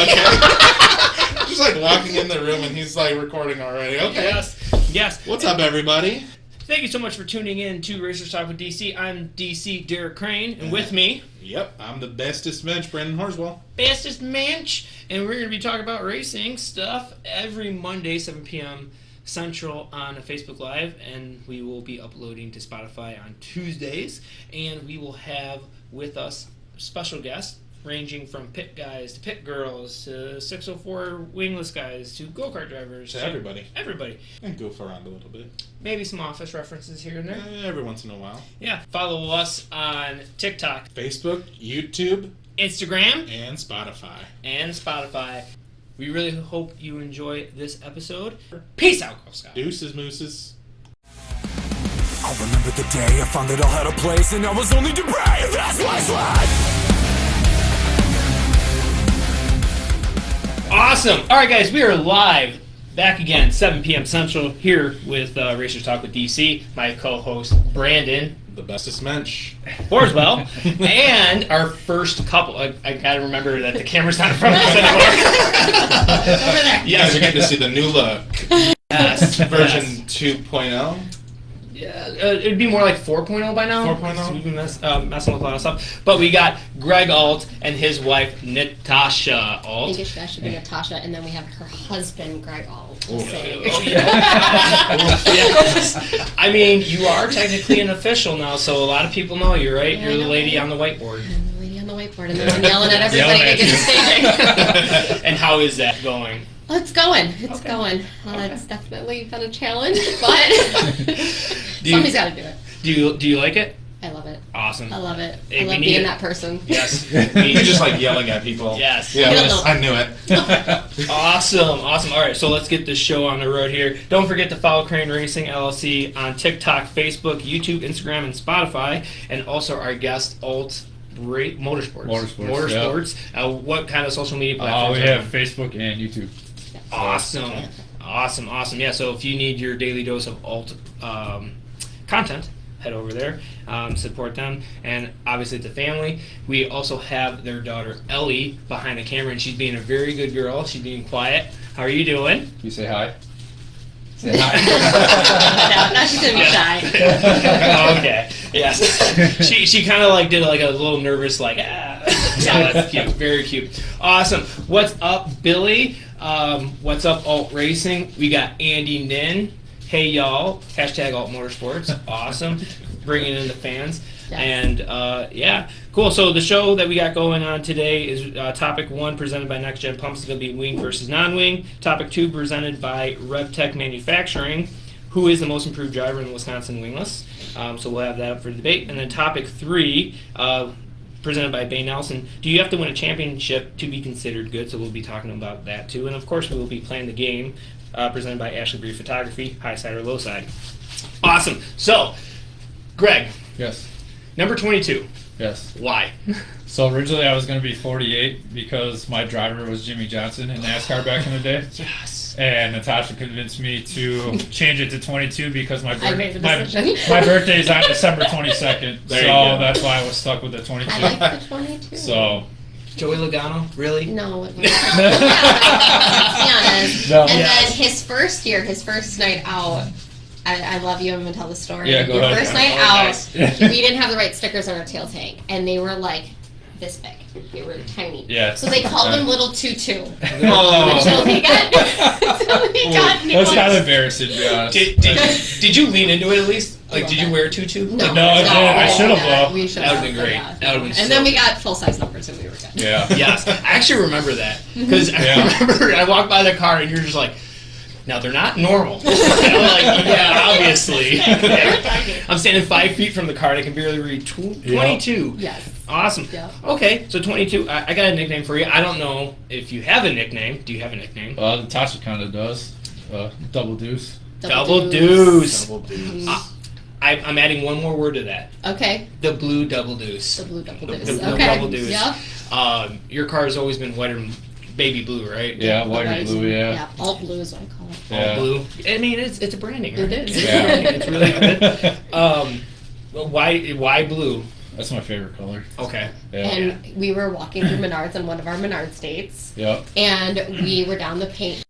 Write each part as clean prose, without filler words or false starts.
Okay. Just like walking in the room and he's like recording already. Okay. Yes. What's up, everybody? Thank you so much for tuning in to Racers Talk with DC. I'm DC Derek Crane, and with me... Yep, I'm the bestest mensch, Brandon Horswell. Bestest mensch, and we're going to be talking about racing stuff every Monday, 7 p.m. Central on Facebook Live, and we will be uploading to Spotify on Tuesdays, and we will have with us special guests ranging from pit guys to pit girls to 604 wingless guys to go-kart drivers. To everybody. Everybody. And goof around a little bit. Maybe some office references here and there. Every once in a while. Yeah. Follow us on TikTok, Facebook, YouTube, Instagram, and Spotify. We really hope you enjoy this episode. Peace out, Girl Scout. Deuces, mooses. I remember the day I found it all had a place and I was only debris. That's why it's life. Awesome. All right, guys, we are live. Back again, 7 p.m. Central, here with Racers Talk with DC. My co-host, Brandon. The bestest mensch. Horswell. And our first couple. I got to remember that the camera's not in front of us anymore. Over there. You guys are getting to see the new look. Yes. Version 2.0. Yeah, it'd be more like 4.0 by now. 4.0? So we've been messing with a lot of stuff. But we got Greg Alt and his wife, Natasha Alt. I think it should be Natasha, and then we have her husband, Greg Alt. Yes. I mean, you are technically an official now, so a lot of people know you, right? Yeah, You're the lady on the whiteboard. I'm the lady on the whiteboard, and then I'm yelling at everybody to get staging. And how is that going? Well, it's going. It's Okay. going. Okay. It's definitely been a challenge, but somebody's got to do it. Do you like it? I love it. Awesome. I love it. Hey, I love we being need that person. Yes. You're just like yelling at people. Yes. Yeah, Yes. I knew it. Awesome. All right, so let's get this show on the road here. Don't forget to follow Crane Racing LLC on TikTok, Facebook, YouTube, Instagram, and Spotify, and also our guest Alt Motorsports. What kind of social media platforms? We have Facebook and YouTube. Awesome. Yeah, so if you need your daily dose of alt content, head over there, support them, and obviously the family. We also have their daughter Ellie behind the camera, and she's being a very good girl. She's being quiet. How are you doing? You say hi. No, not she's gonna be shy. Okay. Yes. She kind of like did like a little nervous like ah. Yeah, that's cute. Very cute. Awesome. What's up, Billy? What's up, Alt Racing? We got Andy Nin. Hey y'all. Hashtag Alt Motorsports. Awesome. Bringing in the fans. Yes. And yeah, cool. So the show that we got going on today is topic 1 presented by Next Gen Pumps. It's going to be wing versus non-wing. Topic 2 presented by RevTech Manufacturing. Who is the most improved driver in the Wisconsin Wingless? So we'll have that up for debate. And then topic 3 presented by Bay Nelson. Do you have to win a championship to be considered good? So we'll be talking about that too. And of course we will be playing the game presented by Ashley Bree Photography, Highside or Lowside. Awesome. So, Greg. Yes. Number 22. Yes. Why? So originally I was going to be 48 because my driver was Jimmy Johnson in NASCAR back in the day. Yes. And Natasha convinced me to change it to 22 because my I made the decision. my birthday is on December 22nd. There So you go. that's why I was stuck with the 22. I like the 22. So Joey Logano? Really? No, it wasn't. Let's be honest. No. And Yes. then his first night out, I love you. I'm going to tell the story. Yeah, go Your ahead. first night Oh, out, nice. we didn't have the right stickers on our tail tank, and they were like this big. They were tiny. Yeah. So they called him Little Tutu. Oh. Until he got new that's kind of ones. embarrassing to be honest. Did you lean into it at least? Like, did you wear a tutu? No, No, I didn't. I should've, though. We should That have. would've been great. Yeah. That would've been And so then we got full-size numbers, and we were good. Yeah. Yes. I actually remember that. Because I Yeah. remember I walked by the car and you're just like, now they're not normal. And I'm like, yeah, obviously. I'm standing 5 feet from the car and I can barely read 22. Yes. Awesome. Yeah. Okay, so 22. I got a nickname for you. I don't know if you have a nickname. Do you have a nickname? Natasha kind of does. Double deuce. Double deuce. Double dudes. I'm adding one more word to that. Okay. The blue double deuce. The blue double The deuce. blue Okay. double deuce. Yeah. Your car has always been white and baby blue, right? Yeah, white and blue, yeah. Yeah, alt blue is what I call it. Yeah. All blue. I mean, it's a branding, right? It is. It's, Yeah. it's really good. Well, why blue? That's my favorite color. Okay. Yeah. And we were walking through Menards on one of our Menards dates. Yep. And we were down the paint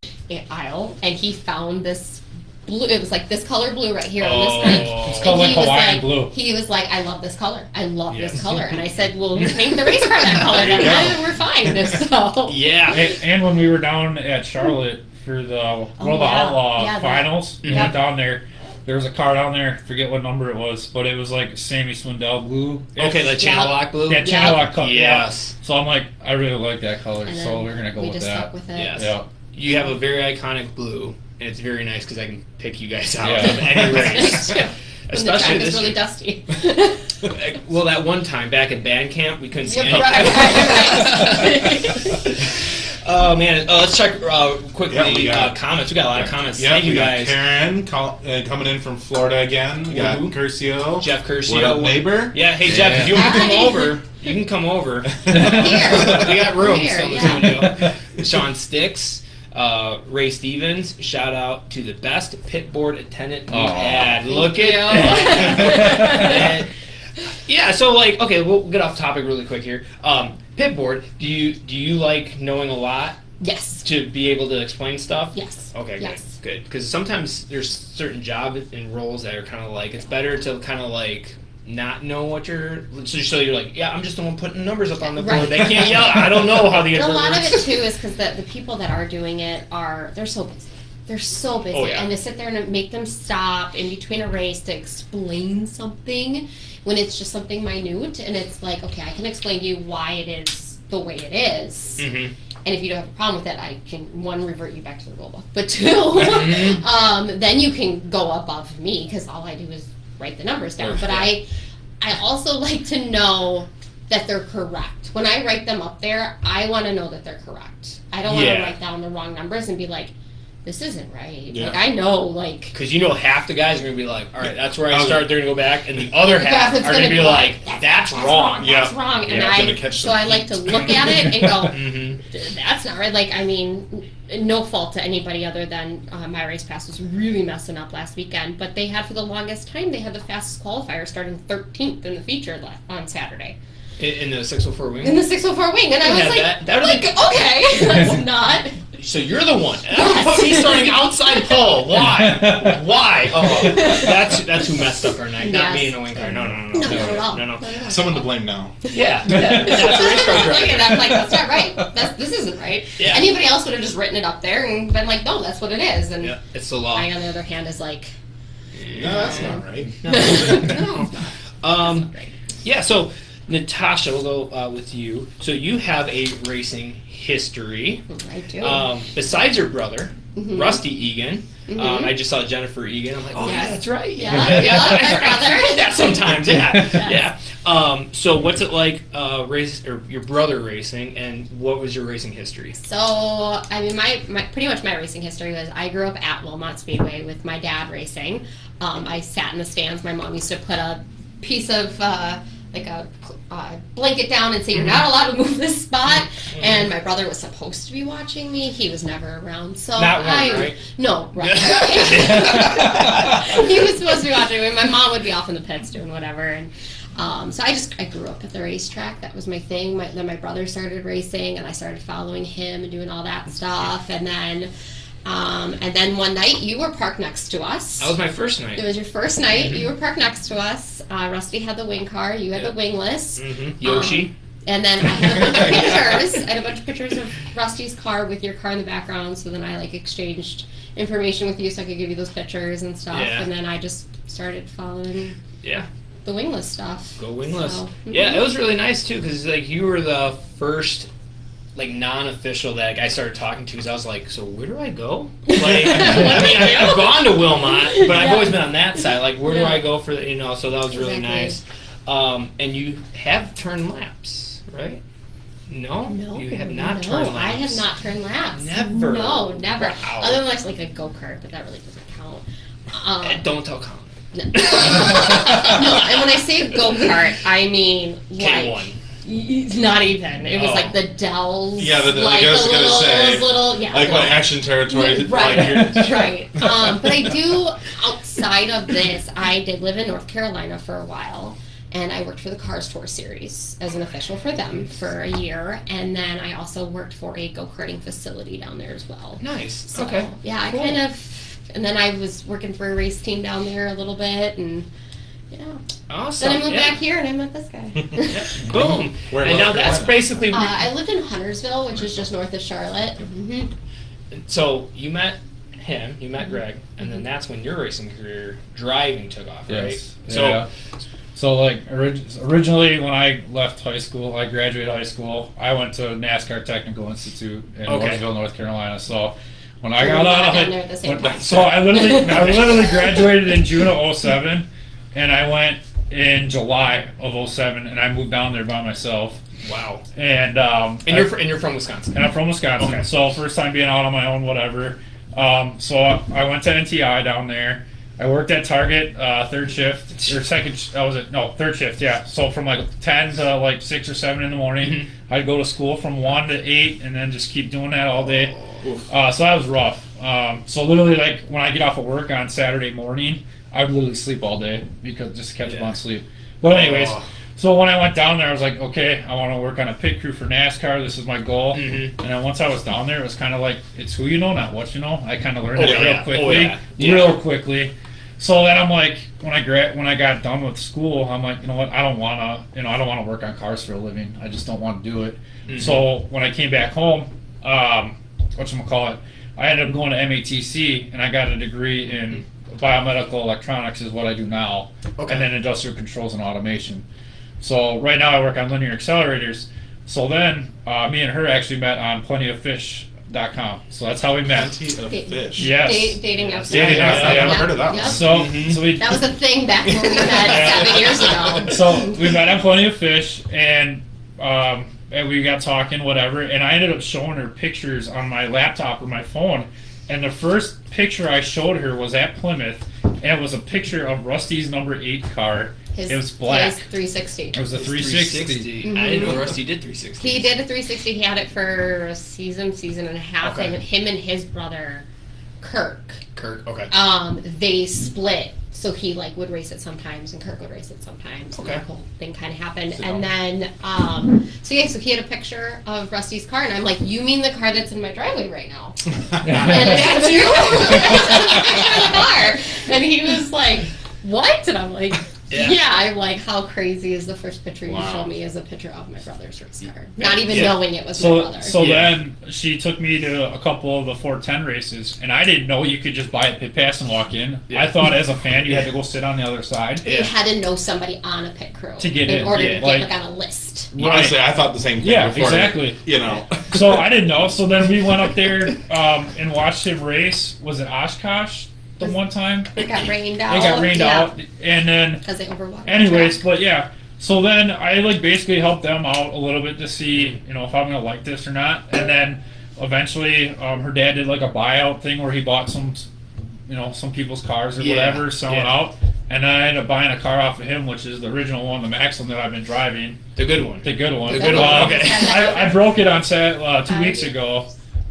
aisle, and he found this blue. It was like this color blue right here on this paint. It's called like he was Hawaiian like, blue. He was like, I love this color. I love Yes. this color. And I said, well, paint the race car that color then. Yeah. We're fine. So, Yeah. And when we were down at Charlotte for the World of yeah. Outlaw Yeah, finals, we yeah. went down there. There was a car down there. Forget what number it was, but it was like Sammy Swindell blue. Okay, the channel lock blue. Yeah, channel lock color. Yes. So I'm like, I really like that color, and so then we're gonna go we with just that. stuck with it. Yes. Yeah. You have a very iconic blue, and it's very nice because I can pick you guys out Yeah. of any race. When the track Especially is this really year. dusty. Well, that one time back at band camp, we couldn't see Yep, anything. right. Oh man, let's check quickly Yeah, we got- comments. We got a lot of comments. Yeah, Thank you we got guys. Karen coming in from Florida again. We got Woohoo. Curcio. Jeff Curcio. What up, neighbor? Yeah, hey Jeff, if you want to come Hi. over, you can come over. Here. We got room Here, still in the yeah. studio. Sean Sticks, Ray Stevens, shout out to the best pit board attendant we've had. Look you. at yeah, so like, okay, we'll get off topic really quick here. Pit board, do you like knowing a lot Yes. to be able to explain stuff? Yes. Okay, Yes. good. Because sometimes there's certain job and roles that are kind of like, it's better to kind of like not know what you're, so you're like, yeah, I'm just the one putting numbers up on the board. Right. They can't yell. I don't know how the And a invert lot of works. it too is because the people that are doing it they're so busy. They're so busy, Oh, yeah. and to sit there and make them stop in between a race to explain something when it's just something minute, and it's like, okay, I can explain to you why it is the way it is. Mm-hmm. And if you don't have a problem with it, I can, one, revert you back to the rule book, but two, Mm-hmm. then you can go above me because all I do is write the numbers down. But I also like to know that they're correct. When I write them up there, I want to know that they're correct. I don't want to Yeah. write down the wrong numbers and be like, this isn't right. Yeah. Like, I know, like, Because you know half the guys are going to be like, all right, that's where I Oh. start. They're going to go back. And the other half it's are going to be like, that's wrong. Yeah. That's wrong. And Yeah, I'm gonna catch so some I like heat. to look at it and go, Mm-hmm. that's not right. Like, I mean, no fault to anybody other than my race pass was really messing up last weekend. But they had, for the longest time, they had the fastest qualifier starting 13th in the feature on Saturday. In the 604 wing? In the 604 wing. And I was Yeah, like, that would've been- okay, that's not. So you're the one. He's starting outside pole. Why? Why? Oh, that's who messed up our night. Not Yes. me and the wing car. No. No, not at all. No. Not at all. Someone to blame now. Yeah. That's a race car Look driver. at that, I'm like, that's not right. This isn't right. Yeah. Anybody else would have just written it up there and been like, no, that's what it is. And Yeah, it's the law. I, on the other hand, is like, No, that's not right. No. Yeah, so Natasha, we'll go with you. So you have a racing history. I do. Besides your brother, Mhm. Rusty Egan. Mhm. I just saw Jennifer Egan. I'm like, oh, yeah, Yes. that's right. Yeah, yeah, my brother. I do that sometimes, yeah. Yes. Yeah. So what's it like race or your brother racing, and what was your racing history? So, I mean, my pretty much my racing history was I grew up at Wilmot Speedway with my dad racing. I sat in the stands. My mom used to put a piece of like a blanket down and say, you're not allowed to move this spot. And my brother was supposed to be watching me. He was never around. So Not one, right? No, right. He was supposed to be watching me. My mom would be off in the pits doing whatever. And so I grew up at the racetrack. That was my thing. Then my brother started racing, and I started following him and doing all that stuff. And then one night you were parked next to us. That was my first night. It was your first night. You were parked next to us. Rusty had the wing car. You had the wingless. Yoshi. And then I had a bunch of pictures. I had a bunch of pictures of Rusty's car with your car in the background. So then I exchanged information with you so I could give you those pictures and stuff. Yeah. And then I just started following Yeah. the wingless stuff. Go wingless. So, Yeah, it was really nice too, because you were the first non-official that I started talking to, because I was like, so where do I go? I've gone to Wilmot, but I've always been on that side. Like, where do I go for the, so that was really Exactly. nice. And you have turned laps, right? No? No, You have not turned laps. I have not turned laps. Never? No, never. Wow. Other than like a go-kart, but that really doesn't count. Don't tell Colin. No, and when I say go-kart, I mean K1. Not even. It was Oh. like the Dells. Yeah, I like was gonna say, those little, yeah. Like what action territory? Right, Like, right. But I do, outside of this, I did live in North Carolina for a while. and I worked for the Cars Tour Series as an official for them for a year, and then I also worked for a go-karting facility down there as well. Nice. So, Okay. yeah, Cool. I kind of, and then I was working for a race team down there a little bit, and yeah. Awesome. Then I moved yeah. back here, and I met this guy. Yeah. Boom. Where And now North that's Carolina? basically. I lived in Huntersville, which is just north of Charlotte. So you met him, you met Greg, and then that's when your racing career driving took off, right? Yes. So Yeah. So like originally when I left high school, I graduated high school. I went to NASCAR Technical Institute in Okay. Mooresville, North Carolina. So when I We got met out of down there at the same high, time. so I literally graduated in June of 07, and I went in July of 07, and I moved down there by myself. wow. And And you're from Wisconsin. and I'm from Wisconsin, Okay. so first time being out on my own, whatever. So I went to NTI down there. I worked at Target third shift or second. Third shift. Yeah. So from like 10 to like 6 or 7 in the morning, Mm-hmm. I'd go to school from 1 to 8, and then just keep doing that all day. So that was rough. So literally, like when I get off of work on Saturday morning, I would literally sleep all day because just to catch up Yeah. on sleep. But anyways. Oh. So when I went down there, I was like, okay, I want to work on a pit crew for NASCAR. This is my goal. Mhm. And then once I was down there, it was kind of like, it's who you know, not what you know. I kind of learned Oh, it yeah. real quickly. Oh, yeah. Yeah. Real quickly. So then I'm like, when I got done with school, I'm like, you know what? I don't want to work on cars for a living. I just don't want to do it. Mhm. So when I came back home, whatchamacallit, I ended up going to MATC, and I got a degree in biomedical electronics is what I do now. Okay. And then industrial controls and automation. So right now I work on linear accelerators. So then me and her actually met on plentyoffish.com. So that's how we met. Plenty of fish. Yes. Dating apps. Dating apps, I haven't yeah. heard of that Yep. one. So, Mhm. so we That was a thing back when we met 7 years ago. so we met on Plenty of Fish, and we got talking, whatever. And I ended up showing her pictures on my laptop or my phone. And the first picture I showed her was at Plymouth, and it was a picture of Rusty's number 8 car. His, It was black. His 360. It was a 360. I didn't know Rusty did 360. He did a 360. He had it for a season and a half. Okay. And him and his brother, Kirk, Kirk. Okay. they split. So he like would race it sometimes, and Kirk would race it sometimes. And Okay. that whole thing kind of happened. So- And then, so he had a picture of Rusty's car, and I'm like, "You mean the car that's in my driveway right now?" And that's you. The car. And he was like, "What?" And I'm like, Yeah. "Yeah." I'm like, "How crazy is the first picture you Wow. show me is a picture of my brother's race car, not even Yeah. knowing it was my brother." So Yeah. then she took me to a couple of the 410 races, and I didn't know you could just buy a pit pass and walk in. Yeah. I thought as a fan you had to go sit on the other side. You had to know somebody on a pit crew To get in in, order yeah. to get Like- like on a list. Honestly, I thought the same thing. Yeah, before, exactly. You know. So I didn't know. So then we went up there and watched him race. Was it Oshkosh the one time? It got rained out. It got rained out, and then because they overwatered. anyways, but yeah. So then I like basically helped them out a little bit to see, if I'm gonna like this or not. And then eventually, her dad did like a buyout thing where he bought some people's cars or Yeah, whatever, selling yeah. out. And then I ended up buying a car off of him, which is the original one, the Maxim that I've been driving. The good one. The good one. The good one, okay. I broke it on set 2 weeks ago,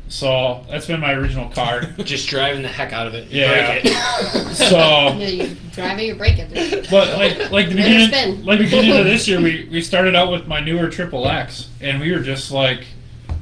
so that's been my original car. Just driving the heck out of it. Yeah. Break it. So, Yeah, you drive it, you break it. but like the beginning, spin. like the beginning of this year, we started out with my newer Triple X, and we were just like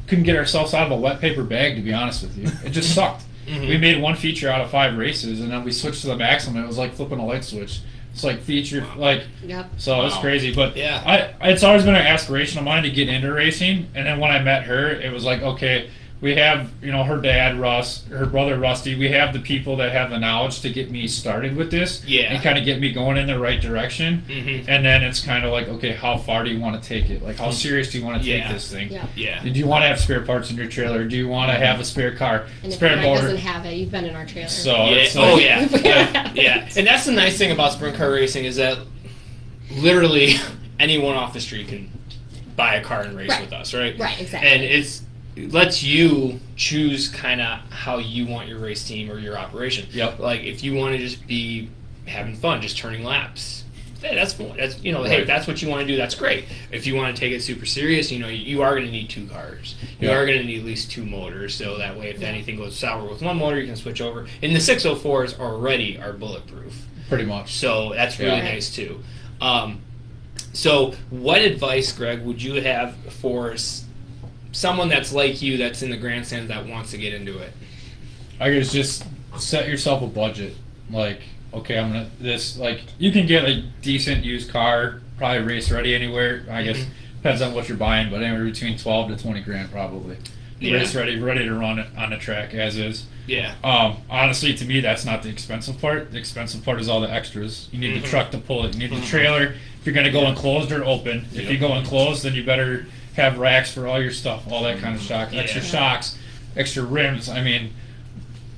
couldn't get ourselves out of a wet paper bag. To be honest with you, it just sucked. Mhm. We made one feature out of 5 races, and then we switched to the Maxim. And it was like flipping a light switch. It's like feature like. Yep. So it's Wow. crazy, but Yeah. it's always been an aspiration of mine to get into racing. And then when I met her, it was like, okay, we have her dad Russ, her brother Rusty. We have the people that have the knowledge to get me started with this, Yeah. and kind of get me going in the right direction. Mhm. And then it's kind of like, okay, how far do you want to take it? Like, how serious do you want to take Yeah. this thing? Yeah. Yeah. Do you want to have spare parts in your trailer? Do you want to have a spare car, And if spare your motor? doesn't have it, you've been in our trailer. So Yeah. it's Oh like, yeah. Yeah. And that's the nice thing about sprint car racing is that literally anyone off the street can buy a car and race Right. with us, right? Right, exactly. And it lets you choose kind of how you want your race team or your operation. Yep. Like if you want to just be having fun, just turning laps. Hey, that's hey, Right. if that's what you want to do, that's great. If you want to take it super serious, you are going to need 2 cars. You Yeah. are going to need at least 2 motors, so that way if anything goes sour with one motor, you can switch over. And the 604s already are bulletproof, pretty much. so that's really Yeah. nice too. So, what advice, Greg, would you have for someone that's like you, that's in the grandstands, that wants to get into it? I guess just set yourself a budget. Like, okay, I'm gonna you can get a decent used car, probably race ready anywhere. I guess depends on what you're buying, but anywhere between 12 to 20 grand probably. Yeah. Race ready to run it on the track as is. Yeah. Honestly, to me, that's not the expensive part. The expensive part is all the extras. You need the truck to pull it. You need the trailer. If you're going to go enclosed or open. If you go enclosed, then you better have racks for all your stuff, all that kind of shock. Extra shocks, extra rims. I mean,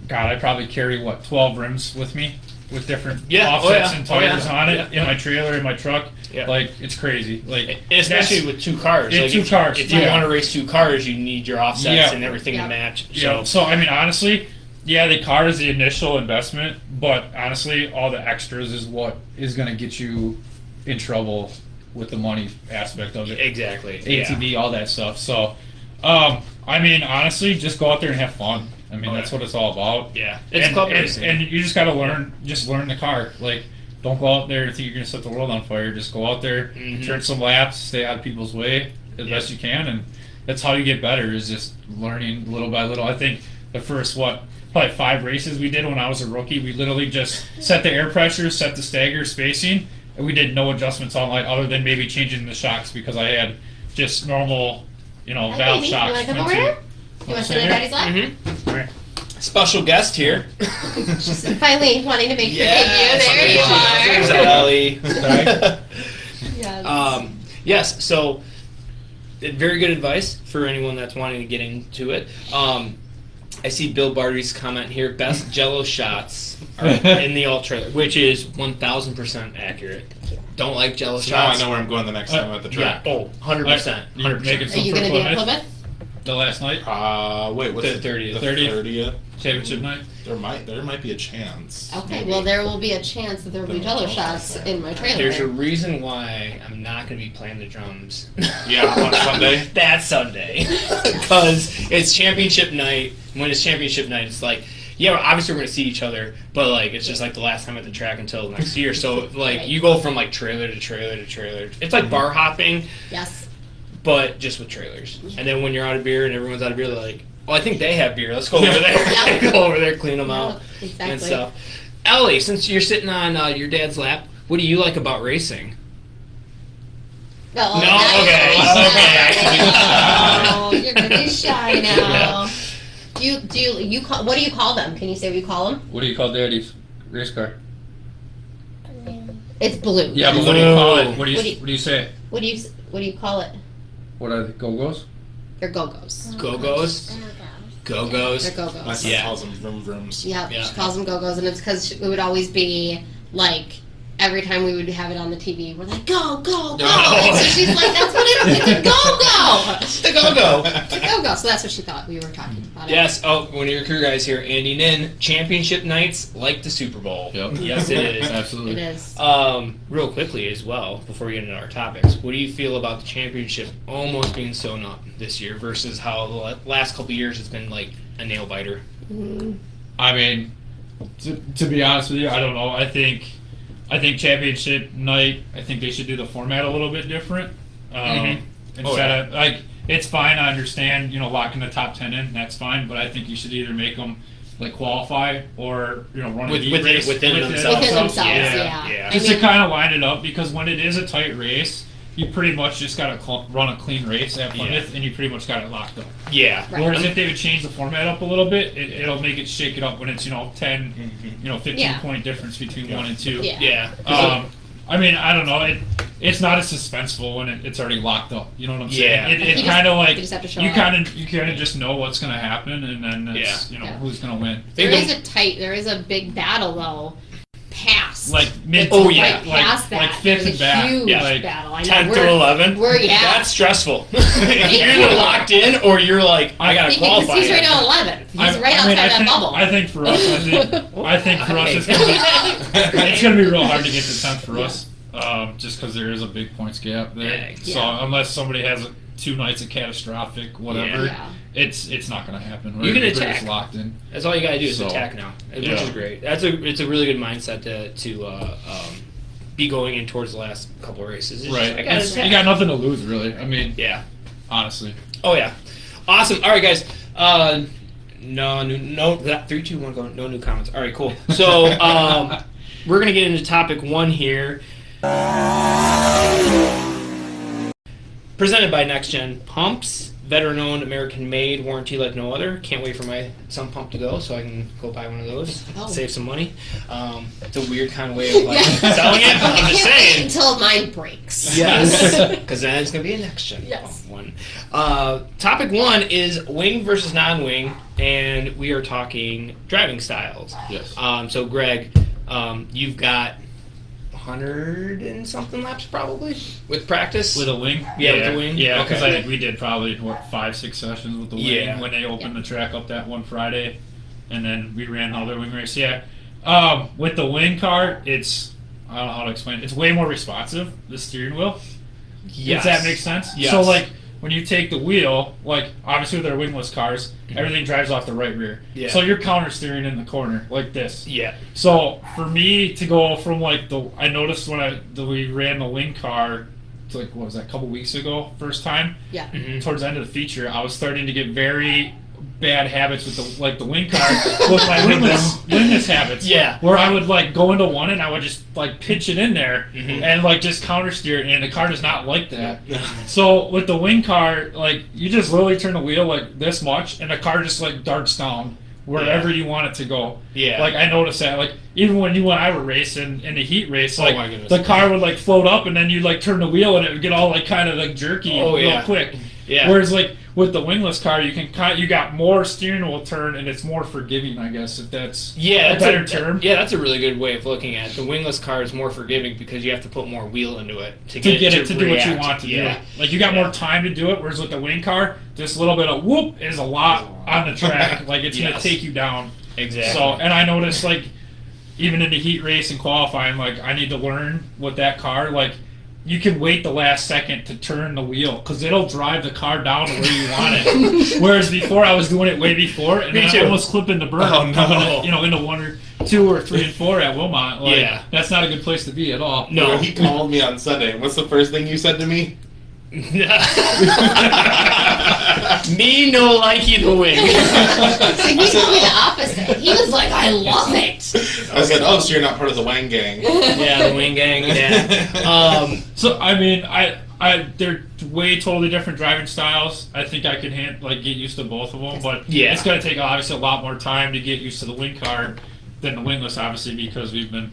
God, I probably carry, 12 rims with me with different offsets and tires on it in my trailer, in my truck. Yeah. Like, it's crazy. Like, especially with 2 cars. Like, 2 cars. If you want to race 2 cars, you need your offsets and everything to match. So, I mean, honestly, the car is the initial investment, but honestly, all the extras is what is going to get you in trouble with the money aspect of it. Exactly. ATV, all that stuff. So, I mean, honestly, just go out there and have fun. I mean, that's what it's all about. Yeah. It's club racing. And you just got to learn the car. Like, don't go out there and think you're going to set the world on fire. Just go out there, turn some laps, stay out of people's way as best you can, and that's how you get better, is just learning little by little. I think the first, probably 5 races we did when I was a rookie, we literally just set the air pressure, set the stagger spacing, and we did no adjustments on light other than maybe changing the shocks because I had just normal, valve shocks. You want to come over here? You want to sit in Daddy's lap? Special guest here. She's finally wanting to make her debut. There you are. There's Ellie. Yes. Yes, so very good advice for anyone that's wanting to get into it. I see Bill Barty's comment here. Best Jello shots are in the alt trailer, which is 1,000% accurate. Don't like Jello So now shots. I know where I'm going the next time at the track. Yeah. Oh, 100%. You're making Are some you for going to be at Plymouth Plymouth? the last night? Wait, what's The 30th. The 30th? Championship night? There might be a chance. Okay, maybe. well, there will be a chance that there will be Jello shots in my trailer. There's a reason why I'm not going to be playing the drums. Yeah, on Sunday. That Sunday. Because it's championship night. When it's championship night, it's like, yeah, obviously we're going to see each other, but like it's just like the last time at the track until next year. So like you go from like trailer to trailer to trailer. It's like bar hopping. Yes. But just with trailers. And then when you're out of beer and everyone's out of beer, they're like, oh, I think they have beer. Let's go over there. Go over there, clean them out and stuff. Ellie, since you're sitting on your dad's lap, what do you like about racing? Oh, you're gonna be shy now. What do you call them? Can you say what you call them? What do you call Daddy's race car? It's blue. Yeah, but what do you call it? What do you say? What do you call it? What are they? Go-Go's? They're Go-Go's. Go-Go's? Go-Go's. They're Go-Go's. My son calls them vroom vrooms. Yeah, she calls them Go-Go's, and it's because it would always be like every time we would have it on the TV, we're like, go, go, go. And so she's like, that's what it is. It's a go-go. It's the go-go. It's a go-go. So that's what she thought we were talking about. Yes. Oh, one of your crew guys here, Andy Nin. Championship nights like the Super Bowl. Yep. Yes, it is. Absolutely. It is. Real quickly as well, before we get into our topics, what do you feel about the championship almost being sewn up this year versus how the last couple of years it's been like a nail biter? Mm-hmm. I mean, to be honest with you, I don't know. I think championship night, I think they should do the format a little bit different. Instead of, like, it's fine, I understand, locking the top 10 in, that's fine, but I think you should either make them, like, qualify or, run a heat race within themselves. Within themselves, yeah. Just to kind of line it up, because when it is a tight race, you pretty much just got to run a clean race at Plymouth, and you pretty much got it locked up. Yeah. Right. Whereas if they would change the format up a little bit, it'll make it shake it up when it's 10, 15 point difference between 1 and 2. Yeah. I mean, I don't know. It's not as suspenseful when it's already locked up. You know what I'm saying? Yeah. It kind of like you kind of just know what's going to happen, and then it's who's going to win. There is a big battle though. Past like mid past that, like fifth and back, huge like battle. I know 10 to 11. That's stressful. You're either locked in or you're like, I gotta qualify. He's right at 11. He's right outside that bubble. I think for us, it's gonna be real hard to get to 10th for us, just because there is a big points gap there. So unless somebody has 2 nights of catastrophic whatever. It's not going to happen. You can attack. Just locked in. That's all you got to do is attack now, which is great. It's a really good mindset be going in towards the last couple of races. It's Right. just, You got nothing to lose, really. I mean, yeah. honestly. Oh yeah. Awesome. All right, guys. No. 3, 2, 1. Go. No new comments. All right, cool. So we're gonna get into topic 1 here. Presented by Next Gen Pumps, veteran-owned, American-made, warranty like no other. Can't wait for my sump pump to go so I can go buy one of those, save some money. It's a weird kind of way of selling it, but I'm just Can't wait saying. until mine breaks. Yes, because then it's going to be a Next Gen Yes. Pump one. Topic 1 is wing versus non-wing, and we are talking driving styles. Yes. So, Greg, you've got 100 and something laps probably with practice. With a wing? Yeah, with the wing? Yeah, Okay. because I think we did probably, 5-6 sessions with the wing Yeah. when they opened the track up that one Friday. And then we ran another wing race. Yeah. With the wing car, it's, I don't know how to explain it. It's way more responsive, the steering wheel. Yes. If that makes sense? Yes. So, like, when you take the wheel, like, obviously with our wingless cars, everything drives off the right rear. Yeah. So you're counter steering in the corner, like this. Yeah. So for me to go from like I noticed when we ran the wing car, to like what was that, a couple weeks ago, first time. Yeah. Towards the end of the feature, I was starting to get very bad habits with the wing car with my wingless habits. Yeah. Where I would like go into one and I would just like pitch it in there and like just counter steer it, and the car does not like that. So with the wing car, like you just literally turn the wheel like this much and the car just like darts down wherever you want it to go. Yeah. Like I noticed that, like even when you and I were racing in the heat race, like my goodness. the car would like float up and then you'd like turn the wheel and it would get all like kind of like jerky real quick. Yeah. Whereas like with the wingless car, you got more steering wheel turn and it's more forgiving, I guess, if that's a better term. Yeah, that's a really good way of looking at it. The wingless car is more forgiving because you have to put more wheel into it to get it to do what you react. want to Yeah. do. Like you got more time to do it, whereas with the wing car, just a little bit of whoop is a lot on the track. Like it's gonna take you down. Exactly. So, and I noticed like even in the heat race and qualifying, like I need to learn with that car, like you can wait the last second to turn the wheel because it'll drive the car down to where you want it. Whereas before I was doing it way before and then I'm almost clipping the berm, coming into 1 or 2 or 3 and 4 at Wilmot. Like, that's not a good place to be at all. No. He called me on Sunday. What's the first thing you said to me? Me no likey the wing. So he told me the opposite. He was like, I love it. I said, oh, so you're not part of the Wang gang. Yeah, the wing gang. Yeah. So I mean, they're way totally different driving styles. I think I can get used to both of them, but it's going to take obviously a lot more time to get used to the wing car than the wingless, obviously, because I've been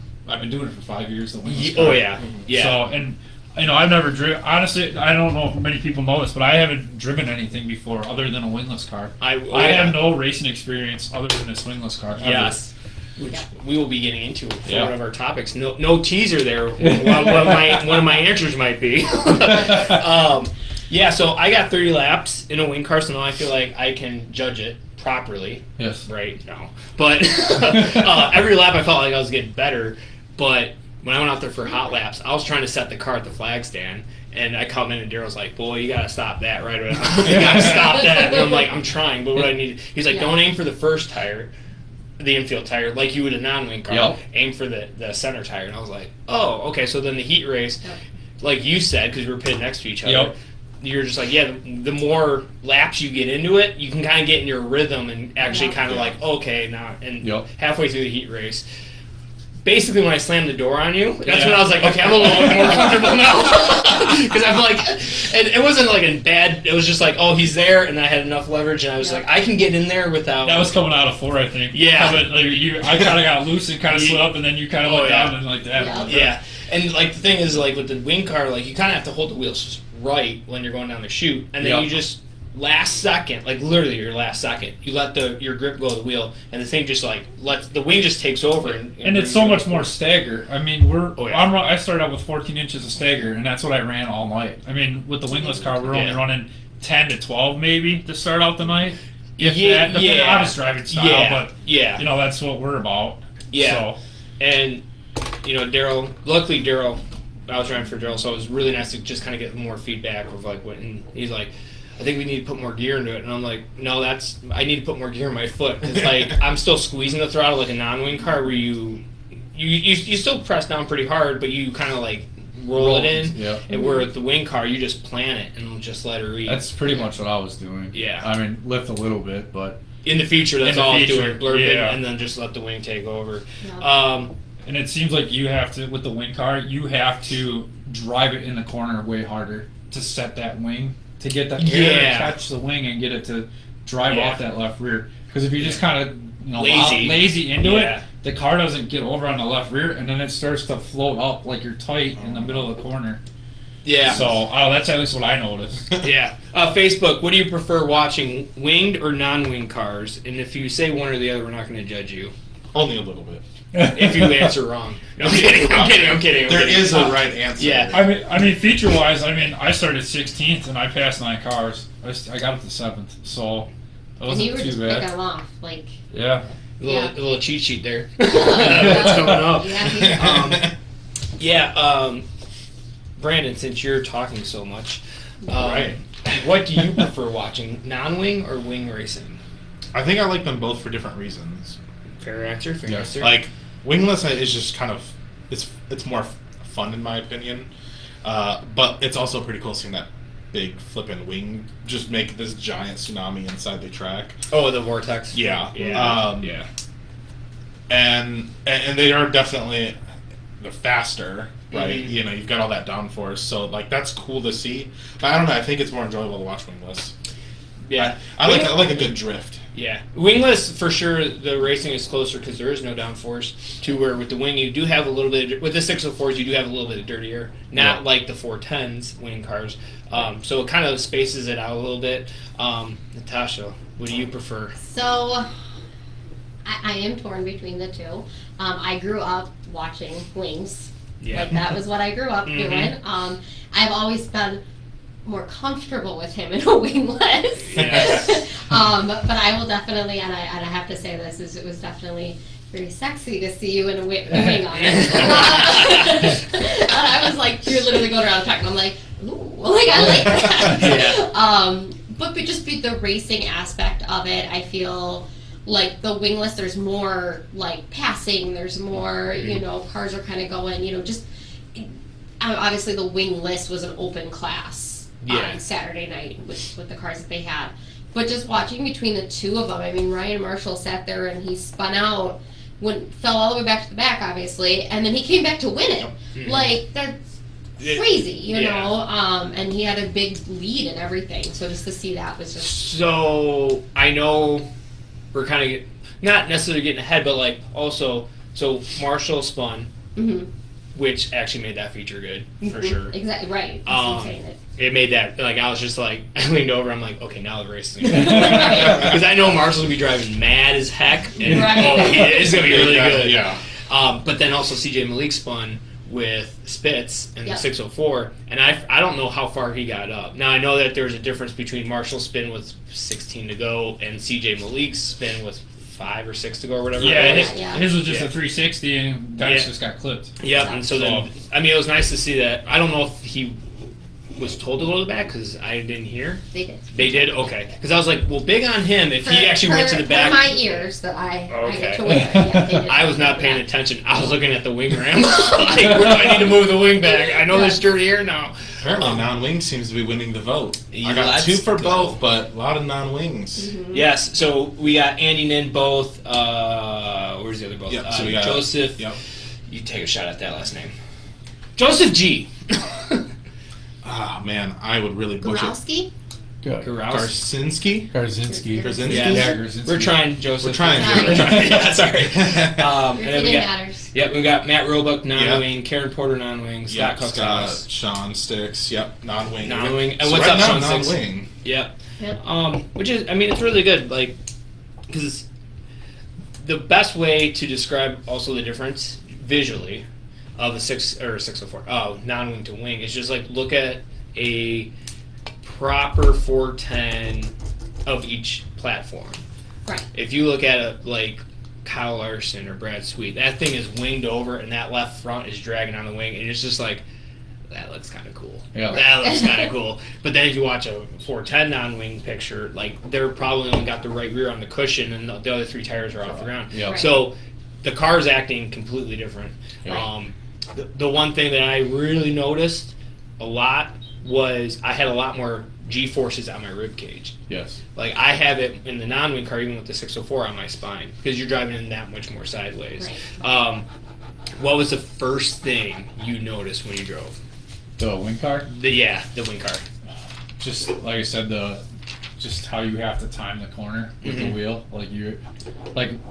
doing it for 5 years. The wingless car. Oh yeah. So and. I've never driven. Honestly, I don't know if many people know this, but I haven't driven anything before other than a wingless car. I have no racing experience other than this wingless car. Yes. Which we will be getting into for one of our topics. No teaser there. One of my answers might be. So I got 30 laps in a wing car, so now I feel like I can judge it properly. Yes. Right? No. But every lap I felt like I was getting better, but when I went out there for hot laps, I was trying to set the car at the flag stand, and I come in and Daryl's like, boy, you got to stop that right away. You got to stop that. And I'm like, I'm trying, but what I need... He's like, don't aim for the first tire, the infield tire, like you would a non-wing car. Yep. Aim for the center tire. And I was like, oh, okay. So then the heat race, like you said, because we were pitted next to each other, you're just like, the more laps you get into it, you can kind of get in your rhythm and actually kind of like, okay, now. And halfway through the heat race... Basically, when I slammed the door on you, that's when I was like, okay, I'm a little bit more comfortable now. Because I feel like, and it wasn't like a bad, it was just like, oh, he's there, and I had enough leverage, and I was like, I can get in there without... That was coming out of 4, I think. Yeah. I kind of got loose and kind of slid up, and then you kind of went down and like that. Yeah. And like the thing is, like with the wing car, like you kind of have to hold the wheels right when you're going down the chute, and then you just... last second, like literally your last second, you let your grip go of the wheel, and the thing just like the wing just takes over, and it's so much more stagger. I mean, I started out with 14 inches of stagger, and that's what I ran all night. I mean, with the wingless car, we're only running 10 to 12 maybe to start out the night. Depending on his driving style, but that's what we're about. Yeah, so. And luckily Daryl, I was driving for Daryl, so it was really nice to just kind of get more feedback of like what, and he's like, I think we need to put more gear into it. And I'm like, no, I need to put more gear in my foot. Because, like, I'm still squeezing the throttle like a non-wing car where you you still press down pretty hard, but you kind of like roll it in. Yeah. And where with the wing car, you just plan it and just let her read. That's pretty much what I was doing. Yeah. I mean, lift a little bit, but in the future, that's In the all I'm future, doing. Blurb it, yeah. and then just let the wing take over. Yeah. And it seems like you have to, with the wing car, you have to drive it in the corner way harder to set that wing, to get that air Yeah. to catch the wing and get it to drive Yeah. off that left rear. Because if you just kind of Lazy. into Yeah. it, the car doesn't get over on the left rear, and then it starts to float up like you're tight in the middle of the corner. Yeah. So that's at least what I noticed. Yeah. Facebook, what do you prefer watching, winged or non-winged cars? And if you say one or the other, we're not going to judge you. Only a little bit. If you answer wrong. No, I'm kidding. There is a right answer. Yeah. I mean, feature-wise, I started 16th and I passed 9 cars. I got up to 7th, so it And you wasn't were too just bad. picking them off, like. Yeah. A little cheat sheet there. That's coming up. Yeah. Brandon, since you're talking so much, Right. what do you prefer watching, non-wing or wing racing? I think I like them both for different reasons. Fair answer. Like wingless is just kind of it's more fun in my opinion, but it's also pretty cool seeing that big flipping wing just make this giant tsunami inside the track. Oh, the vortex. Yeah. Yeah. And they are definitely they're faster, right? Mhm. You know, you've got all that downforce, so like that's cool to see. But I don't know. I think it's more enjoyable to watch wingless. Yeah. I like a good drift. Yeah, wingless for sure. The racing is closer because there is no downforce. To where with the wing you do have a little bit. With the 604s you do have a little bit of dirtier, not like the 410s wing cars. So it kind of spaces it out a little bit. Natasha, what do you prefer? So, I am torn between the two. I grew up watching wings. Yeah. Like that was what I grew up Mhm. doing. I've always been more comfortable with him in a wingless. Yes. But I will definitely, and I have to say this, is it was definitely very sexy to see you in a wing on it. And I was like, you're literally going around the track, and I'm like, ooh, like I like that. But just the racing aspect of it, I feel like the wingless, there's more like passing, there's more, cars are kind of going, just obviously the wingless was an open class on Saturday night with the cars that they had. But just watching between the two of them, I mean, Ryan Marshall sat there and he spun out, fell all the way back to the back, obviously, and then he came back to win it. Mhm. Like, that's crazy, you know? And he had a big lead and everything, so just to see that was just... So I know we're kind of not necessarily getting ahead, but like also, so Marshall spun, which actually made that feature good for sure. Exactly, right. That's insane. It made that, like, I was just like, I leaned over, I'm like, okay, now the race is going to because I know Marshall's going to be driving mad as heck, and it's going to be really good. Yeah. But then also CJ Malik spun with Spitz in the 604, and I don't know how far he got up. Now, I know that there's a difference between Marshall's spin with 16 to go and CJ Malik's spin with 5 or 6 to go or whatever. His was just a 360, and Dice just got clipped. Yep, and so then, I mean, it was nice to see that. I don't know if he was told to go to the back because I didn't hear. They did. They did? Okay. Because I was like, well, big on him if he actually went to the back. For my ears that I get to Okay. wear. Yeah, they did. I was not paying attention. I was looking at the wing ram. Like, where do I need to move the wing back? I know there's dirty air now. Apparently, non-wing seems to be winning the vote. I got Let's 2 for go. both, but a lot of non-wings. Yes, so we got Andy Nin both. Where's the other both? Yep, so we got Joseph. Yep. You take a shot at that last name. Joseph G. Ah, man, I would really butcher it. Gorowski? good. Karsinski? Karzinski. Karzinski? Yeah, Karzinski. we're trying, Joseph. We're trying. Sorry. We're trying. Yeah, sorry. Your And then we opinion got, matters. yep, we got Matt Roebuck, non-wing, Karen Porter, non-wing, Scott Cookhouse, Sean Sticks, yep, non-wing. non-wing. And So what's right up, now, Sean Sticks? non-wing. Yep. Yep. Which is, I mean, it's really good, like, because the best way to describe also the difference visually of a 604, non-wing to wing is just like look at a proper 410 of each platform. Right. If you look at it like Kyle Larson or Brad Sweet, that thing is winged over and that left front is dragging on the wing, and it's just like, that looks kind of cool. Yeah. That looks kind of cool. But then if you watch a 410 non-wing picture, like they're probably only got the right rear on the cushion and the other 3 tires are off the ground. Yeah. Right. So the car's acting completely different. Yeah. The one thing that I really noticed a lot was I had a lot more G-forces on my rib cage. Yes. Like I have it in the non-wing car, even with the 604 on my spine, because you're driving in that much more sideways. Right. What was the first thing you noticed when you drove? The wing car. The wing car. Just like I said, just how you have to time the corner with the wheel. Like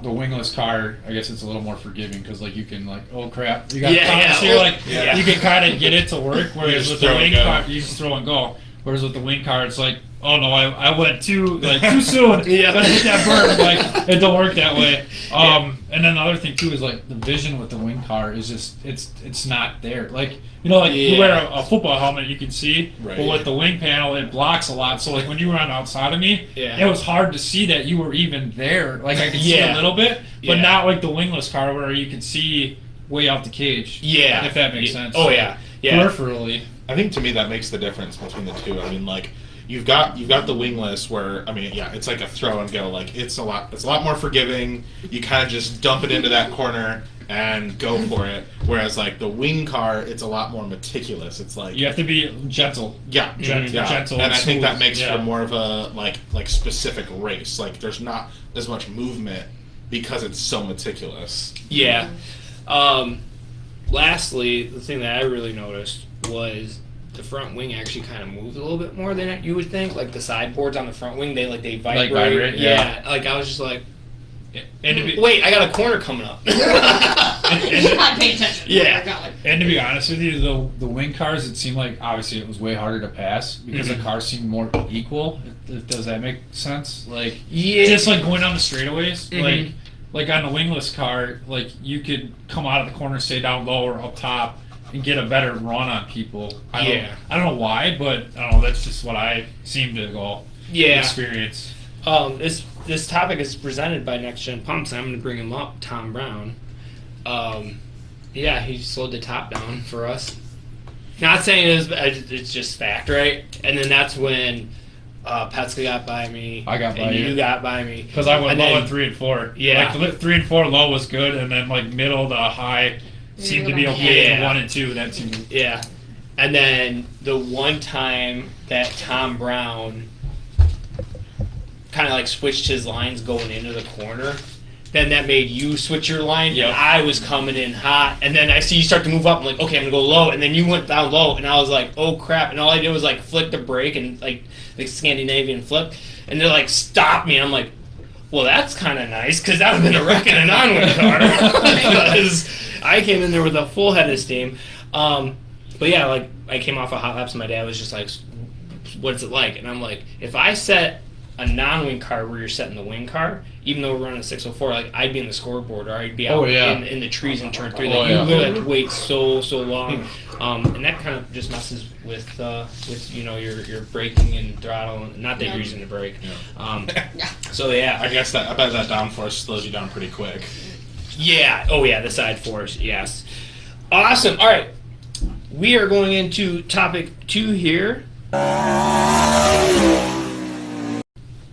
the wingless car, I guess it's a little more forgiving because like you can like, oh crap, you got so you're like you can kind of get it to work. Whereas with the wing car, you just throw and go. Whereas with the wing car, it's like, oh no, I went too soon. Yeah. But I hit that burn. Like it don't work that way. And then the other thing too is like the vision with the wing car is just it's not there. Like you wear a football helmet, you can see, but with the wing panel, it blocks a lot. So like when you were on outside of me, it was hard to see that you were even there. Like I could see a little bit, but not like the wingless car where you could see way out the cage. Yeah, if that makes sense. Oh yeah, peripherally. I think to me that makes the difference between the two. I mean, like you've got the wingless where it's like a throw and go. Like it's a lot more forgiving. You kind of just dump it into that corner and go for it. Whereas like the wing car, it's a lot more meticulous. It's like you have to be gentle. Yeah, gentle. And I think smooth. that makes for more of a like specific race. Like there's not as much movement because it's so meticulous. Yeah. Lastly, the thing that I really noticed was the front wing actually kind of moves a little bit more than you would think. Like the sideboards on the front wing, they vibrate. Like vibrate, yeah. Like I was just like, and wait, I got a corner coming up. You're not paying attention. Yeah. Going. And to be honest with you, the wing cars, it seemed like obviously it was way harder to pass because the cars seemed more equal. Does that make sense? Like just like going down the straightaways, like on the wingless car, like you could come out of the corner, stay down low or up top, and get a better run on people. I don't know why, but I don't know. That's just what I seem to go experience. This topic is presented by Next Gen Pumps, and I'm going to bring him up, Tom Brown. He slowed the top down for us. Not saying it's just fact, right? And then that's when Petska got by me. I got by and you. You got by me. Because I went low in 3 and 4. Yeah. Like 3 and 4 low was good, and then like middle to high seemed to be okay. Yeah. 1 and 2, that seemed. Yeah. And then the one time that Tom Brown kind of like switched his lines going into the corner, then that made you switch your line. Yep. And I was coming in hot, and then I see you start to move up. I'm like, okay, I'm gonna go low, and then you went down low, and I was like, oh crap! And all I did was like flick the brake and like Scandinavian flip, and they're like, stop me. And I'm like, well, that's kind of nice because that would have been a wreck in a non-wing car because I came in there with a full head of steam. But yeah, like I came off of hot laps, and my dad was just like, what's it like? And I'm like, if I set a non-wing car where you're setting the wing car, even though we're running a 604, like I'd be in the scoreboard or I'd be out in the trees in turn 3. Like you literally have to wait so long, and that kind of just messes with your braking and throttle. Not that you're using the brake. So yeah, I bet that downforce slows you down pretty quick. Yeah. Oh yeah, the side force. Yes. Awesome. All right, we are going into topic 2 here.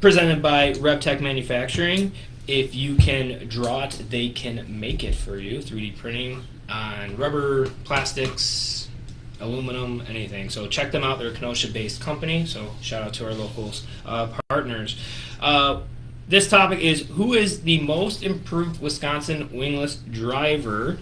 Presented by RevTech Manufacturing. If you can draw it, they can make it for you. 3D printing on rubber, plastics, aluminum, anything. So check them out. They're a Kenosha-based company. So shout out to our local partners. This topic is, who is the most improved Wisconsin wingless driver?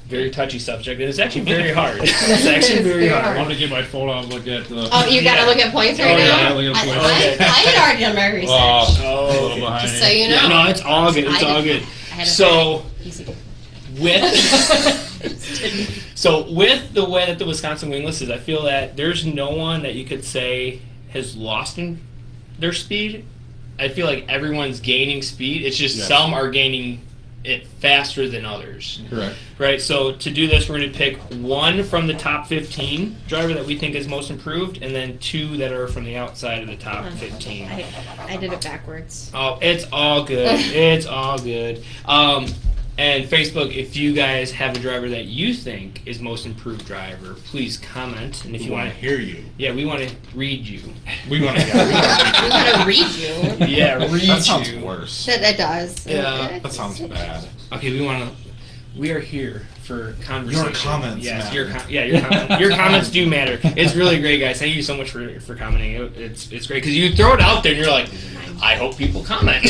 Very touchy subject, and it's actually very hard. It's actually very hard. I want to get my phone out and look at the. Oh, you gotta look at points right now? Yeah, look at points. I had already done my research. A little Okay. behind. Just so you know. Yeah, no, it's all good. It's all good. So, with the way that the Wisconsin Wingless is, I feel that there's no one that you could say has lost in their speed. I feel like everyone's gaining speed. It's just some are gaining it faster than others. Correct. Right, so to do this, we're going to pick one from the top 15 driver that we think is most improved, and then 2 that are from the outside of the top 15. I did it backwards. Oh, it's all good. It's all good. And Facebook, if you guys have a driver that you think is most improved driver, please comment. And if you want to hear you. Yeah, we want to read you. We want to read you. Yeah, read That sounds you. worse. That does. Yeah. That sounds bad. Okay, we are here for conversation. Your comments yes, matter. your comments. Your comments do matter. It's really great, guys. Thank you so much for commenting. It's great because you throw it out there and you're like, I hope people comment.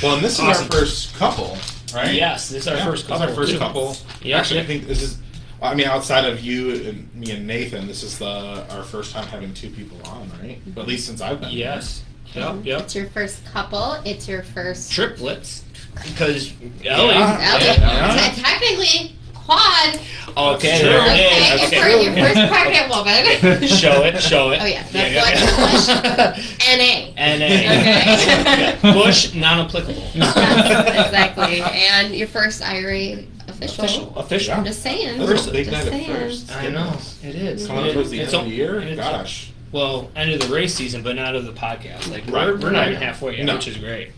Well, and this is Awesome. our first couple, right? Yes, this is our first couple. This is our first too. couple. Yeah, Actually, yeah. I think this is. I mean, outside of you and me and Nathan, this is our first time having two people on, right? At least since I've been. Yes. Yep. It's your first couple. It's your first. Triplets. Because Ellie. Yeah. Technically, quad. Okay, True. there Okay, it is. for your first pregnant woman. Show it. Oh yeah, that's Bush. NA. NA. Okay. Bush, non-applicable. Exactly. And your first IRA official. Official. I'm just saying. That's a big Just night at saying. first. I know, it is. Coming up towards the end It's of the year? and it's- Gosh. Well, end of the race season, but not of the podcast. Like Right. we're not even halfway yet, No. which is great.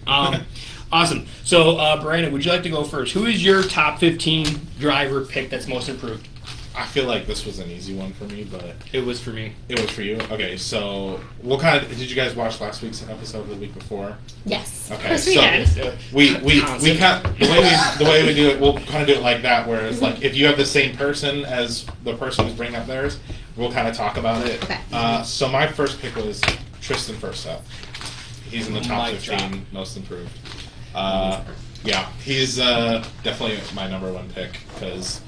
Awesome. So, Brandon, would you like to go first? Who is your top 15 driver pick that's most improved? I feel like this was an easy one for me, but It was for me. it was for you. Okay, so what kind of did you guys watch last week's episode of the week before? Yes. Okay, Of course we so did. we Concept. kind the way we do it. We'll kind of do it like that, where it's like if you have the same person as the person who's bringing up theirs, we'll kind of talk about it. Okay. So my first pick was Tristan Firstep. He's in the top Mic 15 drop. most improved. Yeah, he's definitely my number one pick because,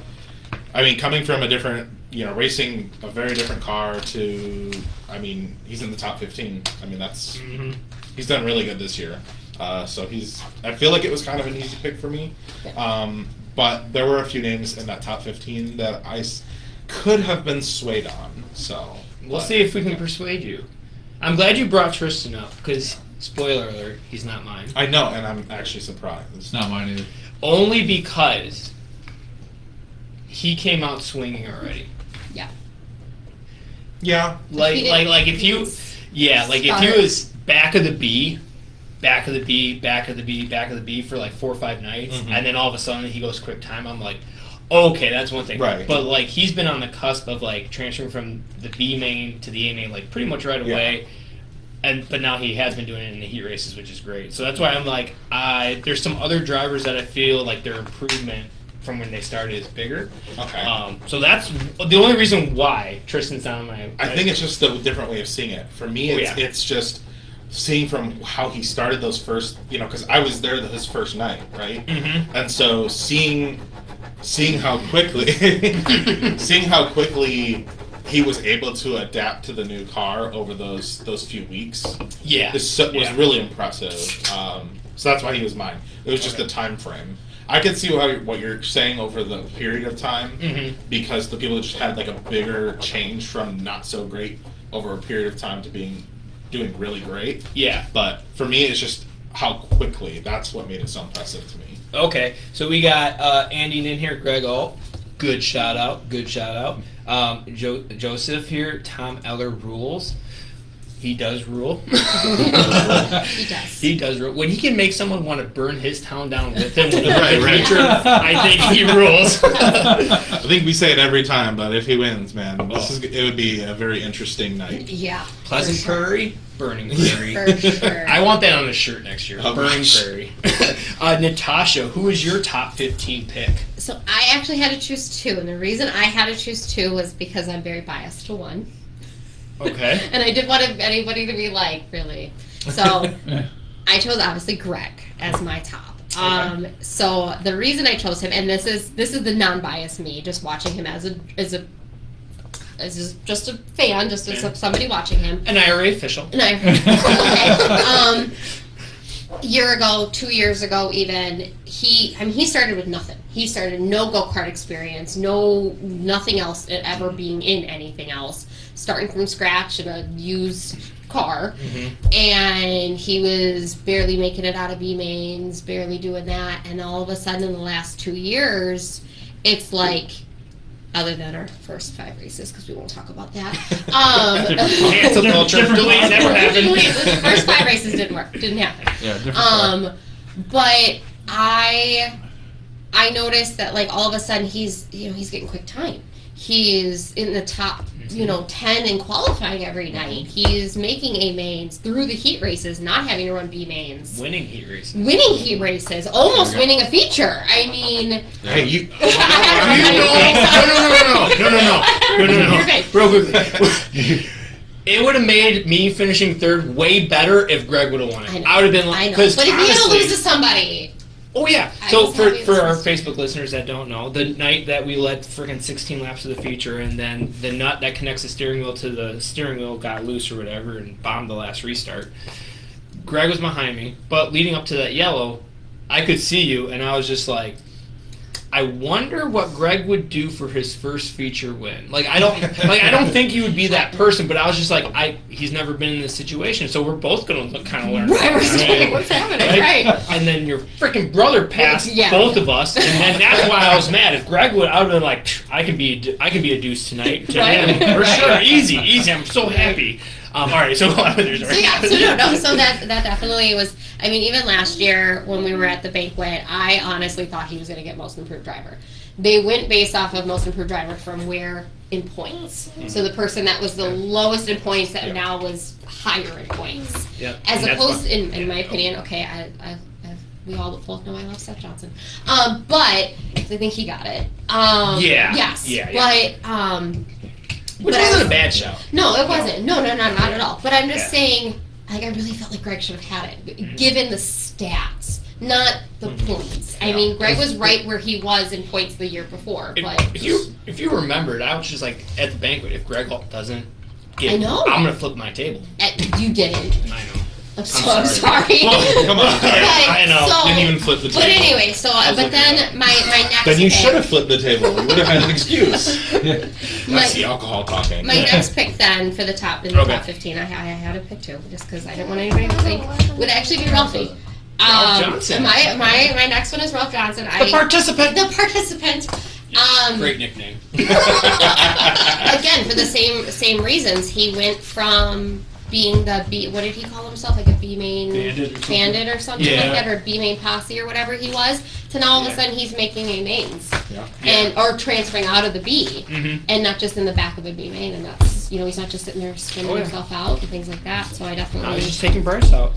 I mean, coming from a different, racing a very different car to, I mean, he's in the top 15. I mean, that's he's done really good this year. So I feel like it was kind of an easy pick for me. But there were a few names in that top 15 that could have been swayed on. So We'll see if we can persuade you. I'm glad you brought Tristan up because, spoiler alert, he's not mine. I know, and I'm actually surprised. It's not mine either. Only because he came out swinging already. Yeah. Yeah. Like He didn't- if you, like if he was back of the B for like 4 or 5 nights, Mhm. and then all of a sudden he goes quick time, I'm like, okay, that's one thing. Right. But like he's been on the cusp of like transferring from the B main to the A main like pretty much right away. But now he has been doing it in the heat races, which is great. So that's why I'm like, there's some other drivers that I feel like their improvement from when they started is bigger. Okay. So that's the only reason why Tristan's on my. I think it's just a different way of seeing it. For me, Oh, yeah. it's just seeing from how he started those first, because I was there his first night, right? Mhm. And so seeing how quickly, he was able to adapt to the new car over those few weeks Yeah. was really impressive. So that's why he was mine. It was just the time frame. I could see what you're saying over the period of time Mhm. because the people just had like a bigger change from not so great over a period of time to doing really great. Yeah. But for me, it's just how quickly. That's what made it so impressive to me. Okay, so we got Andy in here, Greg Alt. Good shout out. Joseph here, Tom Eller rules. He does rule. He does. He does rule. When he can make someone want to burn his town down with him, with a Right. feature, I think he rules. I think we say it every time, but if he wins, man, it would be a very interesting night. Yeah. Pleasant for sure. Prairie, Burning Prairie. For sure. I want that on a shirt next year. Oh, Burning gosh. Prairie. Natasha, who is your top 15 pick? So I actually had to choose two, and the reason I had to choose two was because I'm very biased to one. Okay. And I didn't want anybody to be like, really. So I chose obviously Greg as my top. So the reason I chose him, and this is the non-biased me, just watching him as just a fan, just as somebody watching him. An IRA official. And year ago, 2 years ago, even he started with nothing. He started no go-kart experience, nothing else ever being in anything else, starting from scratch in a used car, and he was barely making it out of B mains, barely doing that, and all of a sudden in the last 2 years, it's like, other than our first 5 races, because we won't talk about that. Cancel culture. Delete never happened. The first 5 races didn't happen. Yeah, different. But I noticed that like all of a sudden he's getting quick time. He's in the top 10 in qualifying every night. He's making A mains through the heat races, not having to run B mains. Winning heat races. Almost winning a feature. I mean, Hey, you. No. Okay. Real quickly. It would have made me finishing third way better if Greg would have won it. I would have been like, but if you're gonna honestly- lose to somebody, Oh yeah. I So was happy for this our was- Facebook listeners that don't know, the night that we led freaking 16 laps of the feature, and then the nut that connects the steering wheel to the steering wheel got loose or whatever, and bombed the last restart. Greg was behind me, but leading up to that yellow, I could see you, and I was just like, I wonder what Greg would do for his first feature win. I don't think he would be that person, but I was just like, he's never been in this situation, so we're both gonna kind of learn. right? We're saying what's happening, right? And then your freaking brother passed Yeah. both of us, and then that's why I was mad. If Greg would, I would have been like, I can be a deuce tonight to Right. him for Right. sure, easy. I'm so happy. All right, so So that definitely was. I mean, even last year when we were at the banquet, I honestly thought he was going to get most improved driver. They went based off of most improved driver from where in points. So the person that was the lowest in points that now was higher in points. Yep. As And that's opposed, what- in my opinion, okay, we all both know I love Seth Johnson, but I think he got it. Yeah. Yes. Yeah. But Which wasn't a bad shout. no, it wasn't. No, not at all. But I'm just Yeah. saying, I really felt like Greg should have had it, given the stats, not the points. I mean, Greg was right where he was in points the year before, but If you remembered, I was just like at the banquet. If Greg doesn't get, I know. I'm gonna flip my table. You didn't. I know. I'm sorry. Oh, come on. But, I know. So, Didn't even flip the table. But anyway, so was but looking then at my next. Then you pick- should have flipped the table. You would have had an excuse. My- That's the alcohol talking. My next pick then for the top 15, I had to pick two just because I didn't want anybody to think would actually be Ralphie. Ralph Johnson. My next one is Ralph Johnson. The participant. The participant. Great nickname. Again, for the same reasons, he went from being the B. What did he call himself? Like a B main bandit or something Yeah. like that, or B main posse or whatever he was. To now all of a sudden he's making A mains, Yeah. or transferring out of the B, and not just in the back of a B main. And that's he's not just sitting there spinning himself out and things like that. So I definitely. I was just taking Bryce out.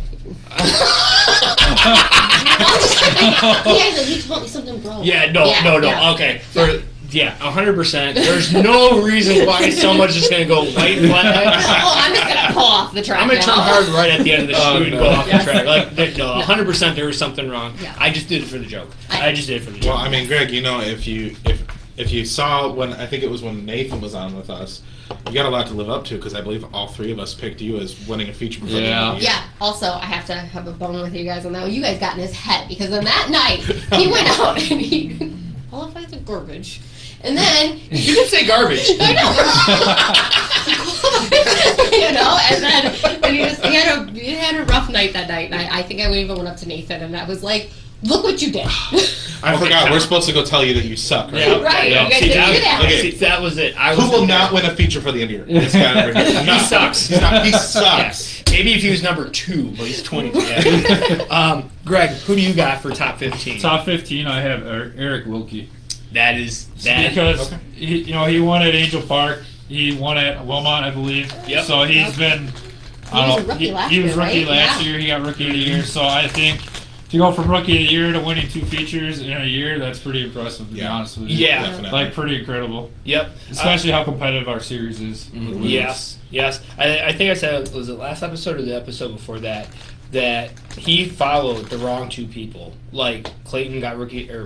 Yeah, he told me something broke. Yeah, no. Yeah. Okay, 100%. There's no reason why someone's just gonna go white flag. I'm just gonna pull off the track. I'm gonna now. turn hard right at the end of the shoot and go off Yes. the track. Like, no, 100% there was something wrong. Yeah. I just did it for the joke. I just did it for the joke. Well, I mean, Greg, if you saw when I think it was when Nathan was on with us, you got a lot to live up to because I believe all three of us picked you as winning a feature. Before the end of the year. Yeah. Also, I have to have a bone with you guys on that one. You guys got in his head because on that night he went out and he qualified the garbage, and then You can say garbage. I know. And then he had a rough night that night. And I think I even went up to Nathan and I was like, "Look what you did." I forgot. We're supposed to go tell you that you suck. Right? Yeah. Right, Yeah. you guys See, didn't do that. See, that was it. Who will not win a feature for the end of the year? This guy over here. He sucks. He sucks. Yes. Maybe if he was number 2, but he's 22. Yeah. Greg, who do you got for top 15? Top 15, I have Eric Wilkie. That is that. Because he won at Angel Park. He won at Wilmot, I believe. Yep. So he's been. He was a rookie last He was year, rookie right? last Yeah. year. He got rookie of the year. So I think to go from rookie of the year to winning 2 features in a year, that's pretty impressive. To be honest with you. Yeah. Definitely. Like pretty incredible. Yep. Especially how competitive our series is. Yes. I think I said, was it last episode or the episode before that he followed the wrong 2 people. Like Clayton got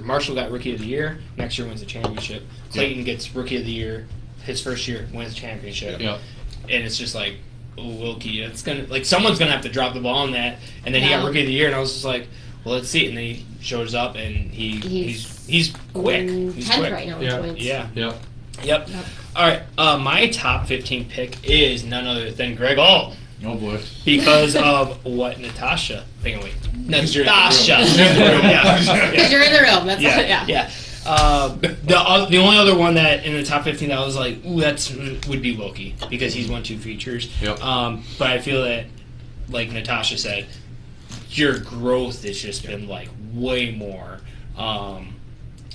Marshall got rookie of the year. Next year wins the championship. Clayton gets rookie of the year. His first year wins the championship. Yep. And it's just like, Wilkie, it's gonna someone's gonna have to drop the ball on that. And then he got rookie of the year, and I was just like, well, let's see. And then he shows up, and he's quick. He's 10th quick. right now in Yeah. points. Yeah. Yep. Yep. All right. My top 15 pick is none other than Greg Ault. Oh boy. Because of what Natasha. Natasha. Because you're in the room. That's Yeah. The only other one that in the top 15 that I was like, ooh, would be Wilkie because he's won 2 features. Yep. But I feel that, like Natasha said, your growth has just been like way more.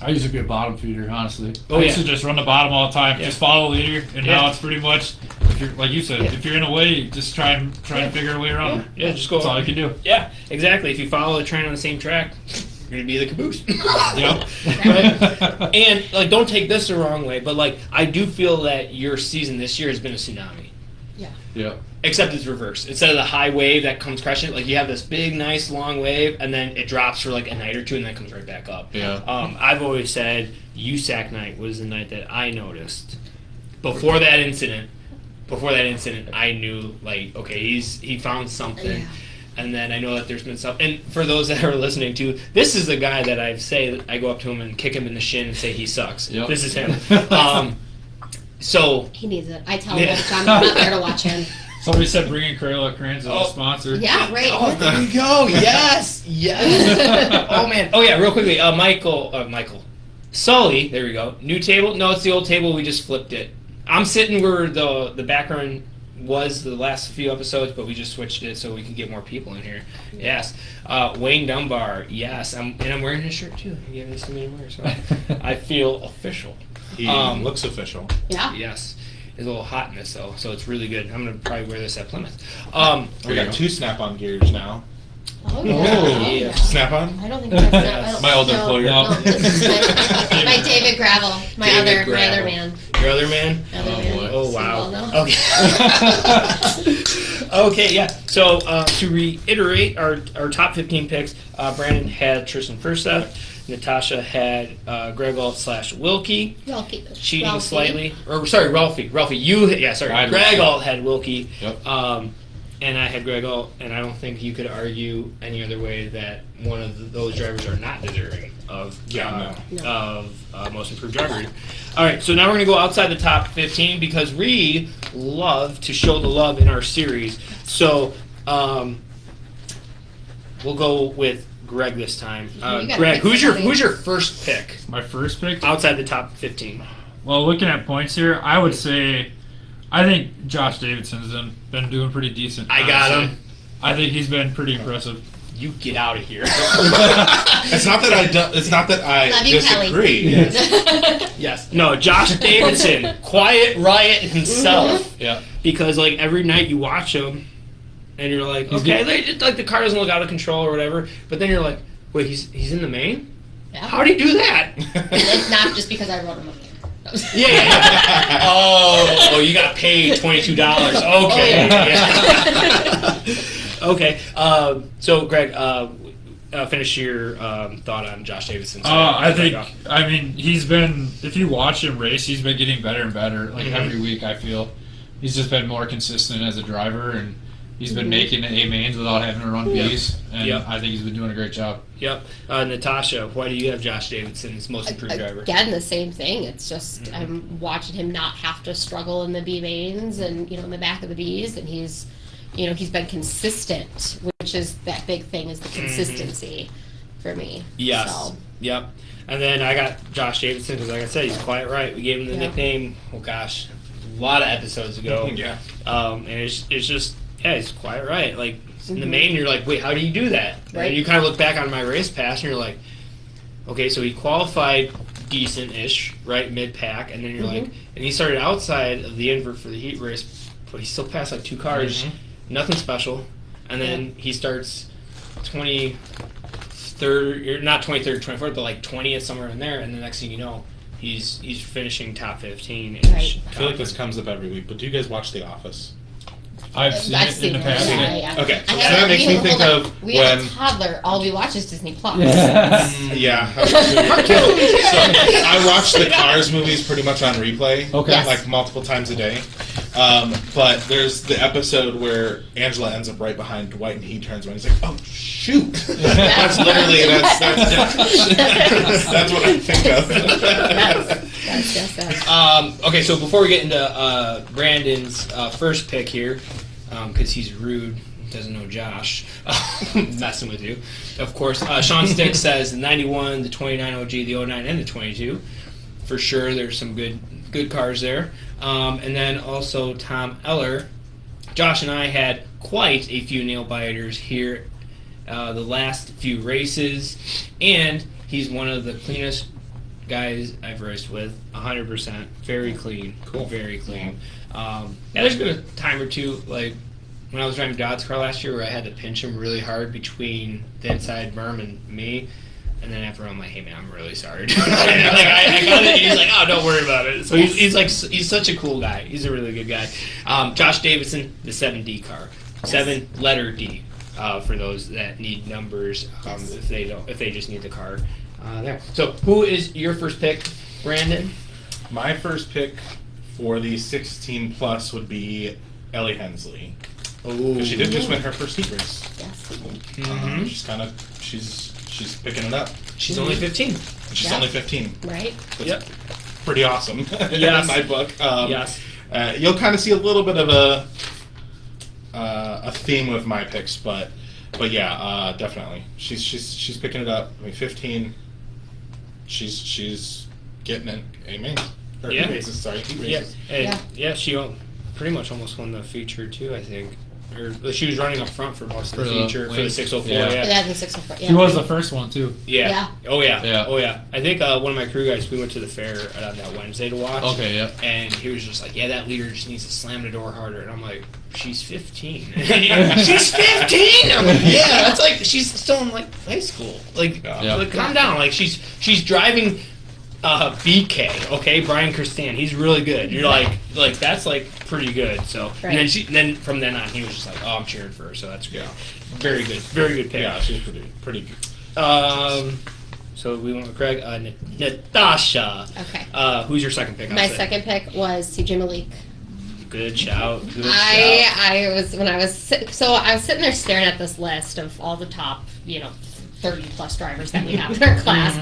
I used to be a bottom feeder, honestly. Oh, I used yeah. to just run the bottom all the time. Yeah. Just follow the leader, and Yeah. now it's pretty much, if you're like you said, if you're in a way, just try and figure a way around it. Yeah, just go. That's all you can do. Yeah, exactly. If you follow the train on the same track, you're gonna be the caboose. Yep. Right? And like, don't take this the wrong way, but like, I do feel that your season this year has been a tsunami. Yeah. Except it's reversed. Instead of the high wave that comes crashing, like you have this big, nice, long wave, and then it drops for like a night or two, and then comes right back up. Yeah. I've always said USAC night was the night that I noticed. Before that incident, I knew like, okay, he found something. Yeah. And then I know that there's been stuff. And for those that are listening to, this is the guy that I go up to him and kick him in the shin and say he sucks. Yep. This is him. So He needs it. I tell him all the time, I'm not there to watch him. Somebody said bringing Crayola Crayons as a sponsor. Yeah, right. Oh, there we go. Yes, yes. Oh man. Oh yeah. Real quickly, Michael, Sully. There we go. New table. No, it's the old table. We just flipped it. I'm sitting where the background was the last few episodes, but we just switched it so we could get more people in here. Yes. Wayne Dunbar. Yes. I'm wearing his shirt too. He gave this to me to wear, so I feel official. He looks official. Yeah. Yes. It's a little hot in this though, so it's really good. I'm gonna probably wear this at Plymouth. We got 2 Snap-on gears now. Oh, yeah. Oh, Oh, yeah. Snap-on? I don't think that's not. I don't- My old no, employer. No, this is my David Gravel, my David other Gravel. man. Your other man? Other Oh, man. boy. Oh So wow. well, no. Okay. Okay, yeah. So to reiterate our top 15 picks, Brandon had Tristan Firstep, Natasha had Greg Alt / Wilkie, Ralphie. cheating Ralphie. slightly. Or sorry, Ralphie. Sorry. I had Greg Wilkie. Alt had Wilkie. Yep. And I had Greg Alt, and I don't think you could argue any other way that one of those drivers are not deserving of most improved driver. All right, so now we're going to go outside the top 15 because we love to show the love in our series. So we'll go with Greg this time. You gotta Greg, pick who's somebody. your first pick My first pick? outside the top 15? Well, looking at points here, I would say I think Josh Davidson's been doing pretty decent. I got honestly. him. I think he's been pretty impressive. You get out of here. It's not that I Love you, disagree. Yes. No, Josh Davidson, quiet riot himself. Yeah. Because like every night you watch him, and you're like, okay, like the car doesn't look out of control or whatever. But then you're like, wait, he's in the main? Yeah. How'd he do that? It's not just because I wrote him up there. Yeah. Oh, you got paid $22. Okay. Yeah. Okay. So Greg, finish your thought on Josh Davidson. I mean, he's been, if you watch him race, he's been getting better and better. Like every week, I feel. He's just been more consistent as a driver, and he's been making A mains without having to run Bs. And Yep. I think he's been doing a great job. Yep. Natasha, why do you have Josh Davidson as most improved driver? Again, the same thing. It's just I'm watching him not have to struggle in the B mains and in the back of the Bs, and he's been consistent, which is that big thing is the consistency for me. Yes. So, Yep. And then I got Josh Davidson because, like I said, he's quiet right. We gave him the Yeah. nickname. Oh gosh, a lot of episodes ago. Yeah. And it's just he's quiet right. Like in the main, you're like, wait, how do you do that? Right. And you kind of look back on my race pass, and you're like, okay, so he qualified decent-ish, right, mid-pack, and then you're like, and he started outside of the invert for the heat race, but he still passed like 2 cars, nothing special, and then he starts 23rd, or not 23rd, 24th, but like 20th, somewhere in there, and the next thing you know, he's finishing top 15. Right. I feel like this comes up every week, but do you guys watch The Office? I've seen it in the it, past. yeah. Okay, so I that makes me think hold on. of We have when. a toddler. All we watch is Disney Plus. Yeah. So I watch the Cars movies pretty much on replay. Okay. Yes. Like multiple times a day. But there's the episode where Angela ends up right behind Dwight and he turns around and he's like, oh, shoot. That's literally, that's what I think of. Yes. Okay, so before we get into Brandon's first pick here, because he's rude, doesn't know Josh, messing with you. Of course, Sean Stick says the 91, the 29 OG, the 09, and the 22. For sure, there's some good cars there. And then also Tom Eller. Josh and I had quite a few nail biters here the last few races, and he's one of the cleanest guys I've raced with, 100%. Very clean. Cool. Very clean. Yeah, there's been a time or two, like when I was driving Dodd's car last year, where I had to pinch him really hard between the inside berm and me. And then after I'm like, hey man, I'm really sorry. Like, I got it. He's like, oh, don't worry about it. So he's such a cool guy. He's a really good guy. Josh Davidson, the 7D car, 7 letter D. For those that need numbers, if they just need the car there. So who is your first pick, Brandon? My first pick for the 16 plus would be Ellie Hensley. Oh, She did just win her first heat race. Mhm. She's picking it up. She's only 15. She's only 15. Right. That's Yep. pretty awesome. Yes. In my book. Yes. You'll kind of see a little bit of a theme with my picks, but yeah, definitely. She's picking it up. I mean, 15. She's getting it. Amen. Or Yeah. heat races, sorry, heat Yeah. races. And yeah. She pretty much almost won the feature too, I think. Or she was running up front for most of the For the feature for the wings. 604. Yeah. Yeah, the 604. Yeah. He was the first one too. Yeah. Yeah. Oh yeah. Yeah. Oh yeah. I think one of my crew guys, we went to the fair that Wednesday to watch. Okay, yeah. And he was just like, yeah, that leader just needs to slam the door harder. And I'm like, she's 15. She's 15. I'm like, yeah, that's like she's still in like high school. Like, Yeah. like calm down. Like she's driving BK. Okay, Brian Kirstan. He's really good. You're like that's like pretty good. So Right. and then from then on, he was just like, oh, I'm cheering for her. So that's good. Yeah. Very good pick. Yeah, she's pretty good. So we went with Greg. Natasha. Okay. Who's your second pick? My second pick was CJ Malik. Good shout. Good shout. I was sitting there staring at this list of all the top 30 plus drivers that we have in our class,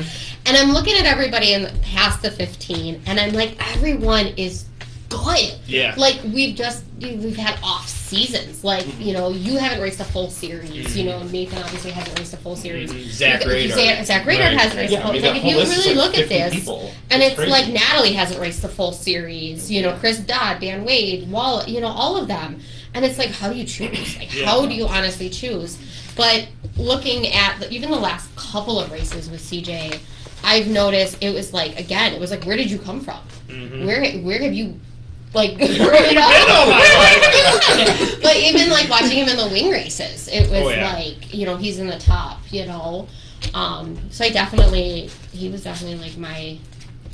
and I'm looking at everybody in past the 15, and I'm like, everyone is good. Yeah. Like we've had off seasons. Like you haven't raced a full series. Nathan obviously hasn't raced a full series. Zach Radar. Zach Radar hasn't raced a full. Like if you really look at this, and it's crazy. like Natalie hasn't raced the full series. Chris Dodd, Dan Wade, Wall. All of them. And it's like, how do you choose? Like, how do you honestly choose? But looking at even the last couple of races with CJ, I've noticed it was like, where did you come from? Mm-hmm. Where have you, like, But even like watching him in the wing races, it was yeah. like, he's in the top, So he was definitely like my,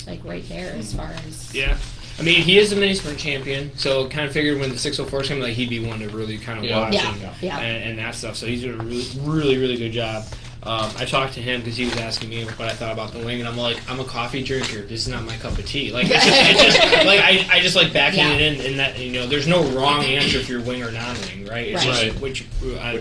like right there as far as. Yeah. I mean, he is a mini sprint champion, so kind of figured when the 604 came, like he'd be one to really kind of watch and that stuff. So he's doing a really, really good job. I talked to him because he was asking me what I thought about the wing, and I'm like, I'm a coffee drinker. This is not my cup of tea. Like, it's just like I just like backing it in that there's no wrong answer if you're wing or non-wing, right? It's just which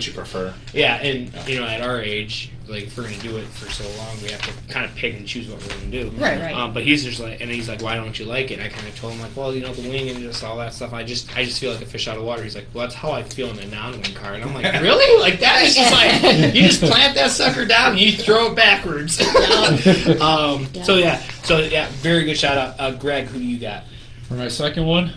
you prefer. Yeah, and at our age, like if we're gonna do it for so long, we have to kind of pick and choose what we're gonna do. Right. But he's just like, and he's like, why don't you like it? And I kind of told him like, well, the wing and just all that stuff. I just feel like a fish out of water. He's like, well, that's how I feel in a non-wing car. And I'm like, really? Like that is just like you just clamp that sucker down and you throw it backwards. So very good shout out, Greg. Who do you got? For my second one,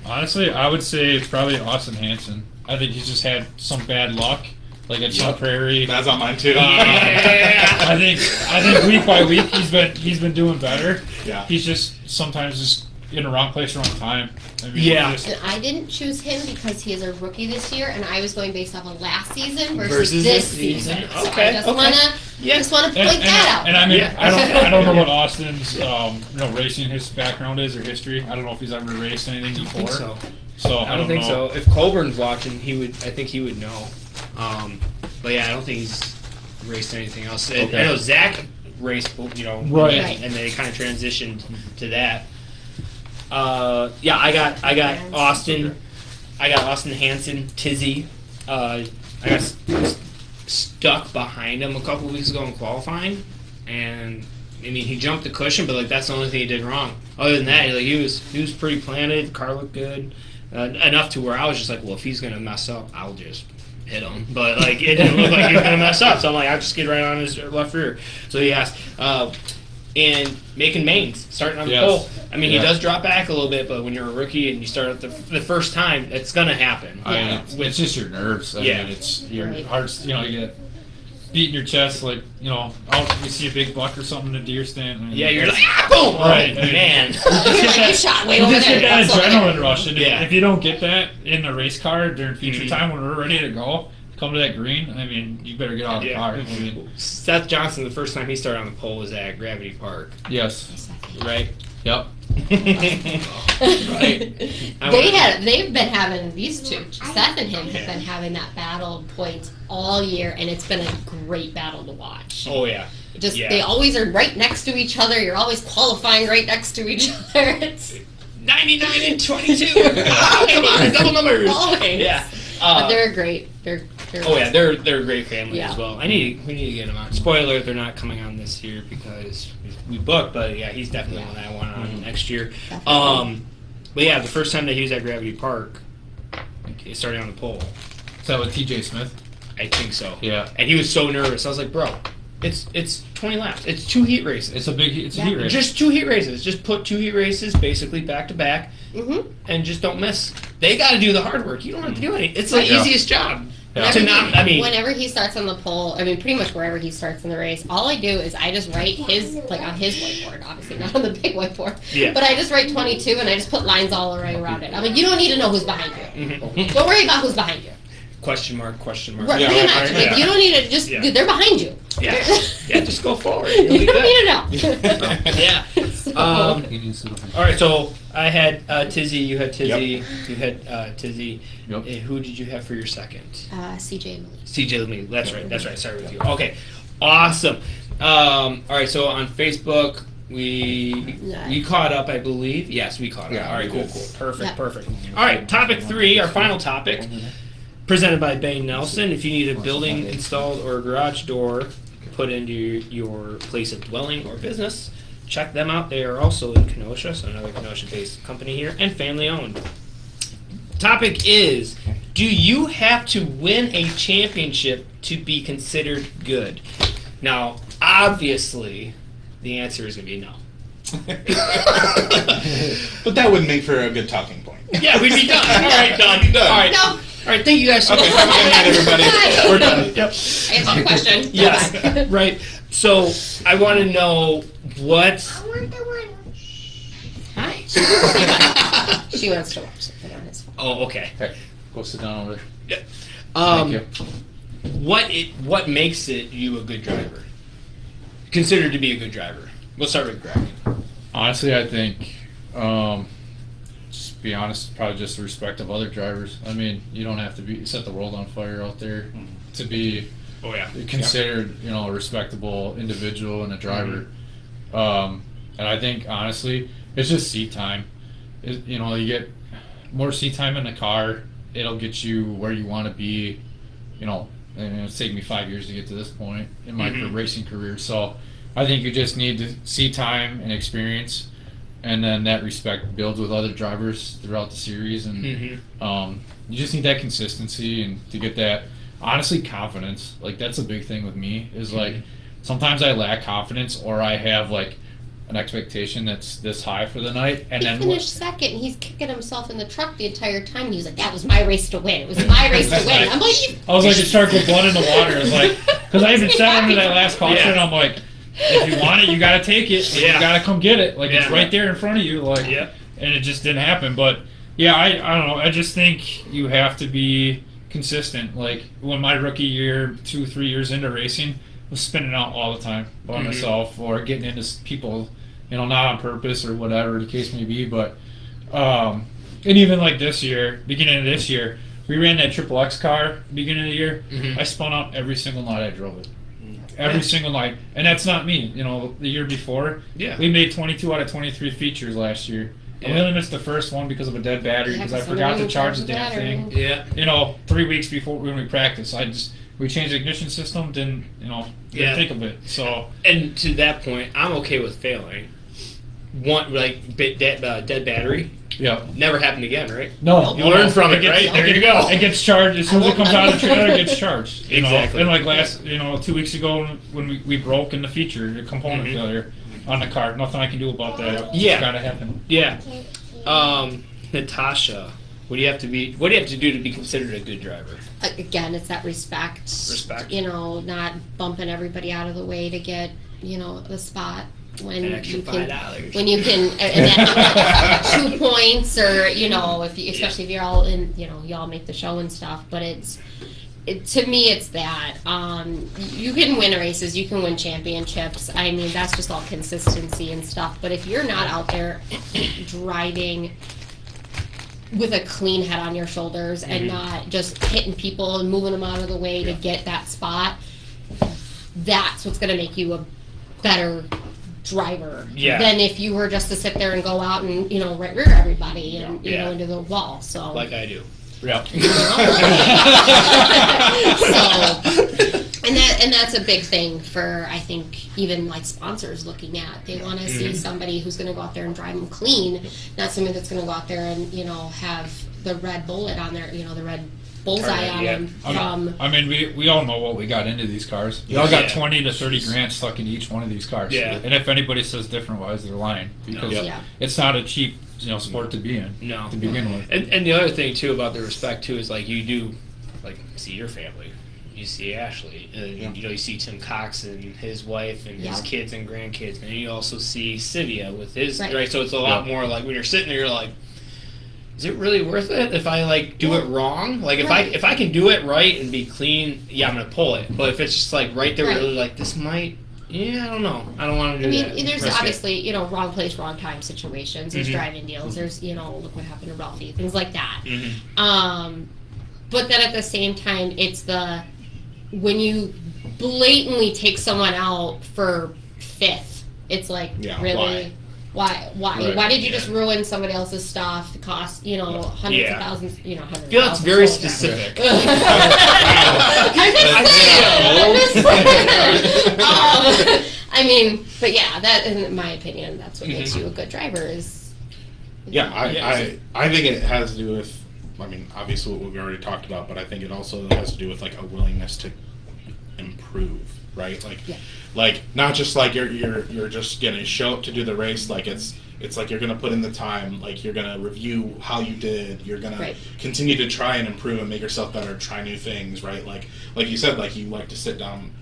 honestly, I would say it's probably Austin Hansen. I think he's just had some bad luck. Like at Sun Prairie. That's on mine too. I think week by week he's been doing better. Yeah. He's just sometimes just in the wrong place, wrong time. I mean, Yeah. And I didn't choose him because he is a rookie this year, and I was going based off of last season Versus this this season. season. So Okay, I just okay. want to point that out. And I mean, Yeah. I don't know what Austin's racing his background is or history. I don't know if he's ever raced anything before. I think so. So I don't think know. so. If Colburn's watching, I think he would know. But yeah, I don't think he's raced anything else. I know Zach raced, Right. and they kind of transitioned to that. I got Austin. I got Austin Hansen, Tizzy. I got stuck behind him a couple weeks ago in qualifying, and I mean he jumped the cushion, but like that's the only thing he did wrong. Other than that, like he was pretty planted. Car looked good, enough to where I was just like, well, if he's gonna mess up, I'll just hit him. But like it didn't look like he was gonna mess up, so I'm like, I'll just get right on his left rear. So he asked. And making mains, starting on the pole. I mean, he does drop back a little bit, but when you're a rookie and you start at the first time, it's gonna happen. It's just your nerves. I mean, it's your Right. heart's. You beating your chest, like, you know, out you see a big buck or something in a deer stand. And Yeah, you're like, boom! Right. Oh, man. You shot way you over just there. get that That's adrenaline rush, and Yeah. if you don't get that in the race car during feature Mhm. time when we're ready to go, come to that green, I mean, you better get out of the Yeah. car. I mean, Seth Johnson, the first time he started on the pole was at Gravity Park, yes. right? Yep. Right. They've been having, these two, Seth and him have been having that battle of points all year, and it's been a great battle to watch. Oh, yeah. Just Yeah. they always are right next to each other. You're always qualifying right next to each other. It's 99 and 22. Oh, come on, double numbers. always. Yeah. But they're great. They're Oh yeah, they're a great family Yeah. as well. We need to get them on. Spoiler: they're not coming on this year because we booked. But yeah, he's definitely one I want on next year. Definitely. But yeah, the first time that he was at Gravity Park, he started on the pole. Is that with TJ Smith? I think so. Yeah. And he was so nervous. I was like, bro, it's 20 laps. It's 2 heat races. It's a heat race. Just 2 heat races. Just put 2 heat races basically back to back, and just don't miss. They got to do the hard work. You don't have to do anything. It's the Yeah. easiest job. Yeah. To not, I mean, whenever he starts on the pole, I mean, pretty much wherever he starts in the race, all I do is I just write his, like on his whiteboard, obviously not on the big whiteboard, Yeah. but I just write 22 and I just put lines all around it. I'm like, you don't need to know who's behind you. Don't worry about who's behind you. question mark, question mark. Right, Yeah, pretty right, much. right, Like, you don't need to just, Yeah. dude, they're behind you. Yeah, yeah, just go forward. You You'll be don't good. need to know. Yeah. So- All right, so I had Tizzy, you had Tizzy, you had Tizzy. Yep. Who did you have for your second? CJ Lee. CJ Lemay. That's right. Sorry with you. Okay, awesome. All right, so on Facebook we caught up, I believe. Yes, we caught up. Yeah, All right, we cool, did. Perfect, Yeah. perfect. All right, topic 3, our final topic, presented by Bain Nelson. If you need a building installed or a garage door put into your place of dwelling or business, check them out. They are also in Kenosha, so another Kenosha-based company here, and family-owned. Topic is, do you have to win a championship to be considered good? Now, obviously, the answer is going to be no. But that would make for a good talking point. Yeah, we'd be done. All right, done. We'd be done. All right. No. All right, thank you guys so Okay, much. have a good night, everybody. We're done. Yep. I have a question. Yes, Bye-bye. right. So, I want to know what... Hi. She wants to watch something on his phone. Oh, okay. Okay, go sit down over there. Um, Thank you. What makes it you a good driver? Considered to be a good driver. We'll start with Greg. Honestly, I think, just be honest, probably just the respect of other drivers. I mean, you don't have to set the world on fire out there to be Oh yeah. considered, a respectable individual and a driver. And I think, honestly, it's just seat time. You get more seat time in the car, it'll get you where you want to be, and it's taken me 5 years to get to this point in my racing career. So I think you just need to see time and experience, and then that respect builds with other drivers throughout the series. And you just need that consistency and to get that, honestly, confidence. Like, that's a big thing with me is like sometimes I lack confidence, or I have like an expectation that's this high for the night, and He then finished second, and he's kicking himself in the truck the entire time. He was like, "That was my race to win. It was my race to win." I'm like, I was like, it started with blood in the water. It's like, because I even sat under that last caution, Yeah. and I'm like, if you want it, you got to take it. Like, Yeah. You got to come get it. Like, it's Yeah. right there in front of you. Like, Yeah. and it just didn't happen. But yeah, I don't know. I just think you have to be consistent. Like, when my rookie year, 2-3 years into racing, I was spinning out all the time by myself, or getting into people, not on purpose or whatever the case may be. But and even like this year, beginning of this year, we ran that Triple X car beginning of the year. I spun out every single night I drove it. Every single night. And that's not me. The year before, Yeah. we made 22 out of 23 features last year. And we only missed the first one because of a dead battery, Yeah, because I 'cause forgot to somebody charge the charged the damn battery. thing. Yeah. 3 weeks before when we practiced, we changed the ignition system, didn't Yeah. think of it. So And to that point, I'm okay with failing. Dead battery. yeah. Never happened again, right? No, You learn from it, right? There you go. It gets charged as soon as it comes out of the trailer. It gets charged. Exactly. And like 2 weeks ago when we broke in the feature, the component failure on the car. Nothing I can do about that. Yeah. It's gotta happen. Yeah. Natasha, What do you have to be? What do you have to do to be considered a good driver? Again, it's that respect. Respect. Not bumping everybody out of the way to get, the spot. When An extra you can, $5. when you can, and that 2 points, or especially if you're all in, you all make the show and stuff. But to me, it's that you can win races, you can win championships. I mean, that's just all consistency and stuff. But if you're not out there driving with a clean head on your shoulders and not just hitting people and moving them out of the way to get that spot, that's what's going to make you a better driver than if you were just to sit there and go out and rear everybody and into the wall. So like I do. Yeah. And that's a big thing for, I think, even like sponsors looking at. They want to see somebody who's going to go out there and drive them clean, not somebody that's going to go out there and have the red bullet on their, the red bullseye on them. I mean, we all know what we got into these cars. We all got 20 to 30 grand stuck into each one of these cars. Yeah. And if anybody says different-wise, they're lying, because it's not a cheap sport to be in. No. To begin with. And the other thing too about the respect too is like you do see your family. You see Ashley, you see Tim Cox and his wife and his kids and grandkids, and you also see Sivia with his right. So it's a lot more like when you're sitting there, you're like, is it really worth it if I do it wrong? Like if I can do it right and be clean, I'm gonna pull it. But if it's just like right there, really like this might, I don't know, I don't want to do that. There's obviously wrong place, wrong time situations. There's driving deals. There's look what happened to Ralphie, things like that. But then at the same time, it's when you blatantly take someone out for fifth, it's like, really? Why? Right. Why did you just ruin somebody else's stuff? It cost, hundreds of thousands, hundreds I feel it's very specific. But that, in my opinion, that's what makes you a good driver is. I think it has to do with, obviously what we've already talked about, but I think it also has to do with like a willingness to improve, right? Like not just like you're just gonna show up to do the race. Like it's like you're gonna put in the time. Like you're gonna review how you did. You're gonna continue to try and improve and make yourself better. Try new things, right? Like you said, like you like to sit down,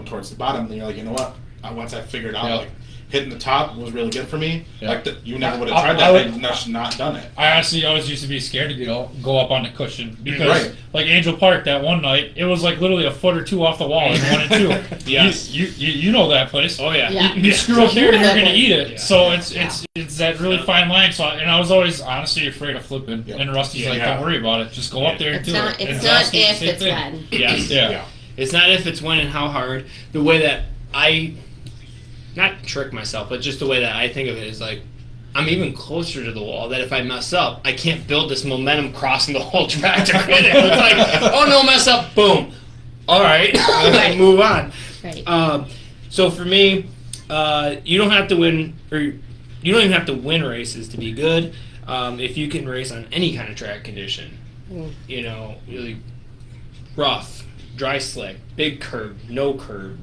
towards the bottom, and you're like, what? Once I figured out like hitting the top was really good for me. You never would have tried that and not done it. I honestly always used to be scared to go up on the cushion because, like Angel Park, that one night it was like literally a foot or two off the wall in 1 and 2. Yes, you know that place. Oh yeah. You screw up there and you're gonna eat it. So it's that really fine line. So and I was always honestly afraid of flipping. And Rusty's like, don't worry about it. Just go up there and do it. It's not if, it's when. Yes. Yeah. It's not if, it's when, and how hard. The way that I not trick myself, but just the way that I think of it is like I'm even closer to the wall that if I mess up, I can't build this momentum crossing the whole track to quit it. It's like, oh no, mess up, boom. All right, move on. Right. So for me, you don't have to win, or you don't even have to win races to be good. If you can race on any kind of track condition, really rough, dry slick, big curb, no curb,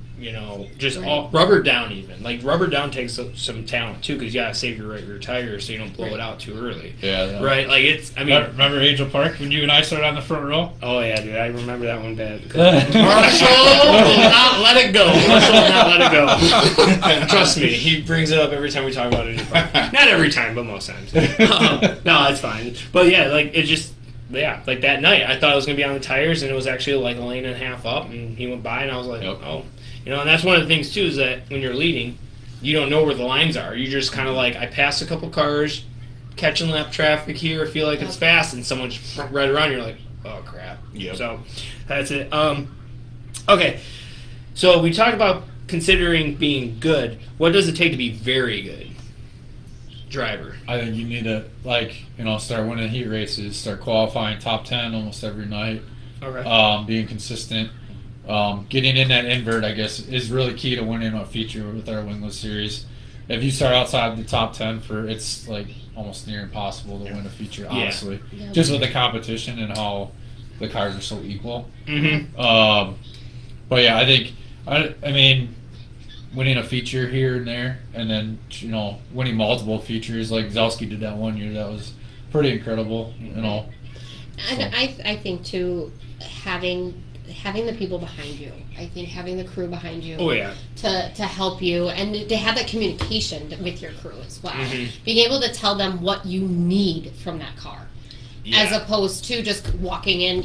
just all rubber down even. Like rubber down takes some talent too, because you gotta save your rear tires so you don't blow it out too early. Yeah. Right. Like it's. Remember Angel Park when you and I started on the front row? Oh yeah, dude. I remember that one bad. Marshall will not let it go. Marshall will not let it go. Trust me, he brings it up every time we talk about Angel Park. Not every time, but most times. No, it's fine. But yeah, like it just. Like that night, I thought I was going to be on the tires, and it was actually like a lane and a half up, and he went by, and I was like, oh. And that's one of the things, too, is that when you're leading, you don't know where the lines are. You're just kind of like, I passed a couple cars, catching lap traffic here, I feel like it's fast, and someone just right around, you're like, oh, crap. So, that's it. Okay, so we talked about considering being good. What does it take to be very good driver? I think you need to start winning heat races, start qualifying top 10 almost every night. Okay. Being consistent, getting in that invert, I guess, is really key to winning a feature with our Wingless Series. If you start outside the top 10, it's like almost near impossible to win a feature, honestly. Just with the competition and how the cars are so equal. But yeah, I think winning a feature here and there, and then winning multiple features like Zelsky did that one year, that was pretty incredible. And I think too, having the people behind you. I think having the crew behind you. Oh yeah. To help you and to have that communication with your crew as well. Mm-hmm. Being able to tell them what you need from that car, as opposed to just walking in.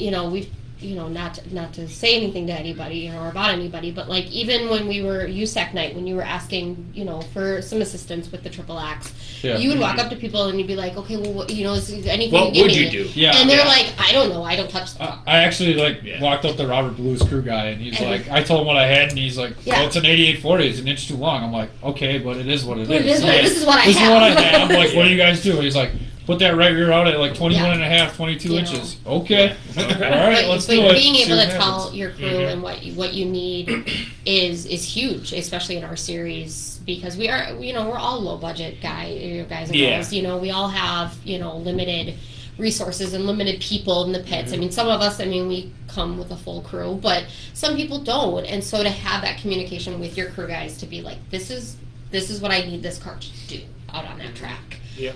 Not to say anything to anybody, or about anybody, but like even when we were USAC night, when you were asking, for some assistance with the triple axe, you would walk up to people and you'd be like, okay, well, is there anything? What would you do? Yeah. And they're like, I don't know, I don't touch the car. I actually walked up to Robert Blue's crew guy, and he's like, I told him what I had, and he's like, well, it's an 8840, it's an inch too long. I'm like, okay, but it is what it is. This is what I have. This is what I have. I'm like, what do you guys do? He's like, put that right rear out at like 21 and a half, 22 inches. Okay. All right, let's do it. Being able to tell your crew and what you need is huge, especially in our series, because we are, we're all low budget guys and girls. We all have, limited resources and limited people in the pits. I mean, some of us, we come with a full crew, but some people don't. And so to have that communication with your crew guys to be like, this is what I need this car to do out on that track. Yep.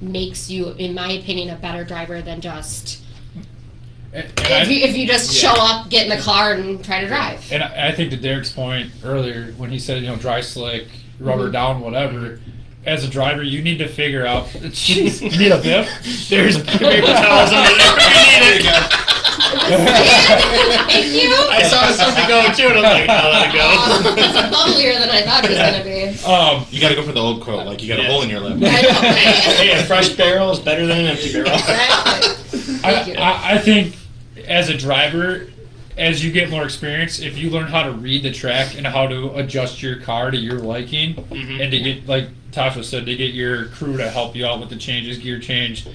Makes you, in my opinion, a better driver than just if you just show up, get in the car, and try to drive. And I think to Derek's point earlier when he said, dry slick, rubber down, whatever. As a driver, you need to figure out. Jeez, you need a bib. There's paper towels under there. There you go. Thank you. I saw something going too, and I'm like, I'll let it go. It's bubblier than I thought it was going to be. You got to go for the old quote, like you got a hole in your lip. I know, right? Hey, a fresh barrel is better than an empty barrel. Exactly. Thank you. I think as a driver, as you get more experience, if you learn how to read the track and how to adjust your car to your liking, and to get, like Tasha said, to get your crew to help you out with the changes, gear change,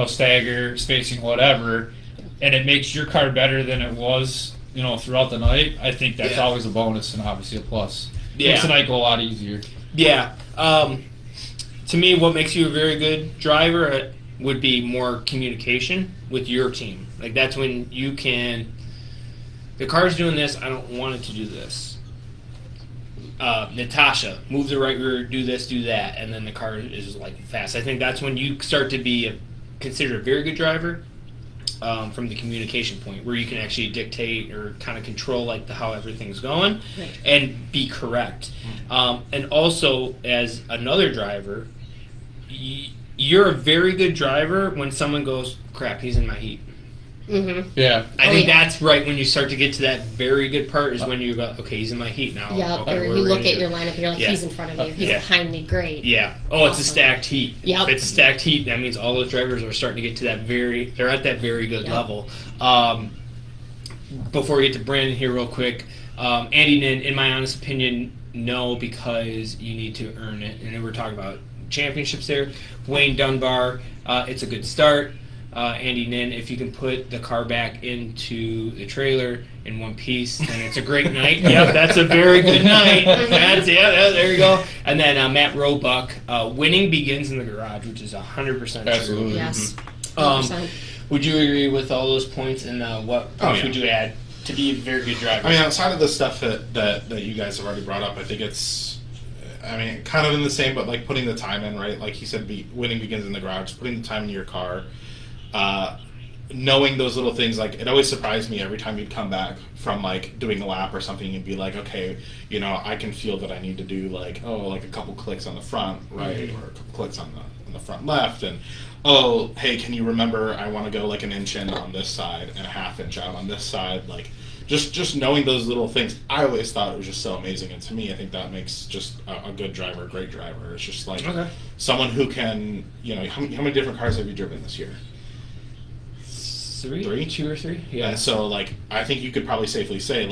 stagger, spacing, whatever, and it makes your car better than it was, throughout the night, I think that's always a bonus and obviously a plus. Makes the night go a lot easier. Yeah. To me, what makes you a very good driver would be more communication with your team. Like, that's when you can... The car's doing this, I don't want it to do this. Natasha, move the right rear, do this, do that, and then the car is like fast. I think that's when you start to be considered a very good driver, from the communication point, where you can actually dictate or kind of control how everything's going, and be correct. And also, as another driver, you're a very good driver when someone goes, crap, he's in my heat. Mm-hmm. Yeah. I think that's right when you start to get to that very good part, is when you go, okay, he's in my heat now. Yeah, okay, or you look at your lineup and you're like, he's in front of you, he's behind me, great. Yeah. Oh, it's a stacked heat. Yep. If it's a stacked heat, that means all those drivers are starting to get to they're at that very good level. Before we get to Brandon here real quick, Andy Nin, in my honest opinion, no, because you need to earn it. And then we're talking about championships there. Wayne Dunbar, it's a good start. Andy Nin, if you can put the car back into the trailer in one piece, then it's a great night. Yep, that's a very good night. There you go. And then Matt Roebuck, winning begins in the garage, which is 100% true. Absolutely. Yes. Would you agree with all those points, and what points would you add to be a very good driver? Outside of the stuff that you guys have already brought up, I think it's, kind of in the same, but like putting the time in, right? Like he said, winning begins in the garage, putting the time in your car. Knowing those little things, like it always surprised me every time you'd come back from like doing a lap or something, you'd be like, okay, I can feel that I need to do like a couple clicks on the front right, or a couple clicks on the front left, and hey, can you remember I want to go like an inch in on this side and a half inch out on this side, like just knowing those little things. I always thought it was just so amazing, and to me, I think that makes just a good driver, a great driver. It's just like someone who can, how many different cars have you driven this year? Three? 2 or 3? Yeah. And so, I think you could probably safely say,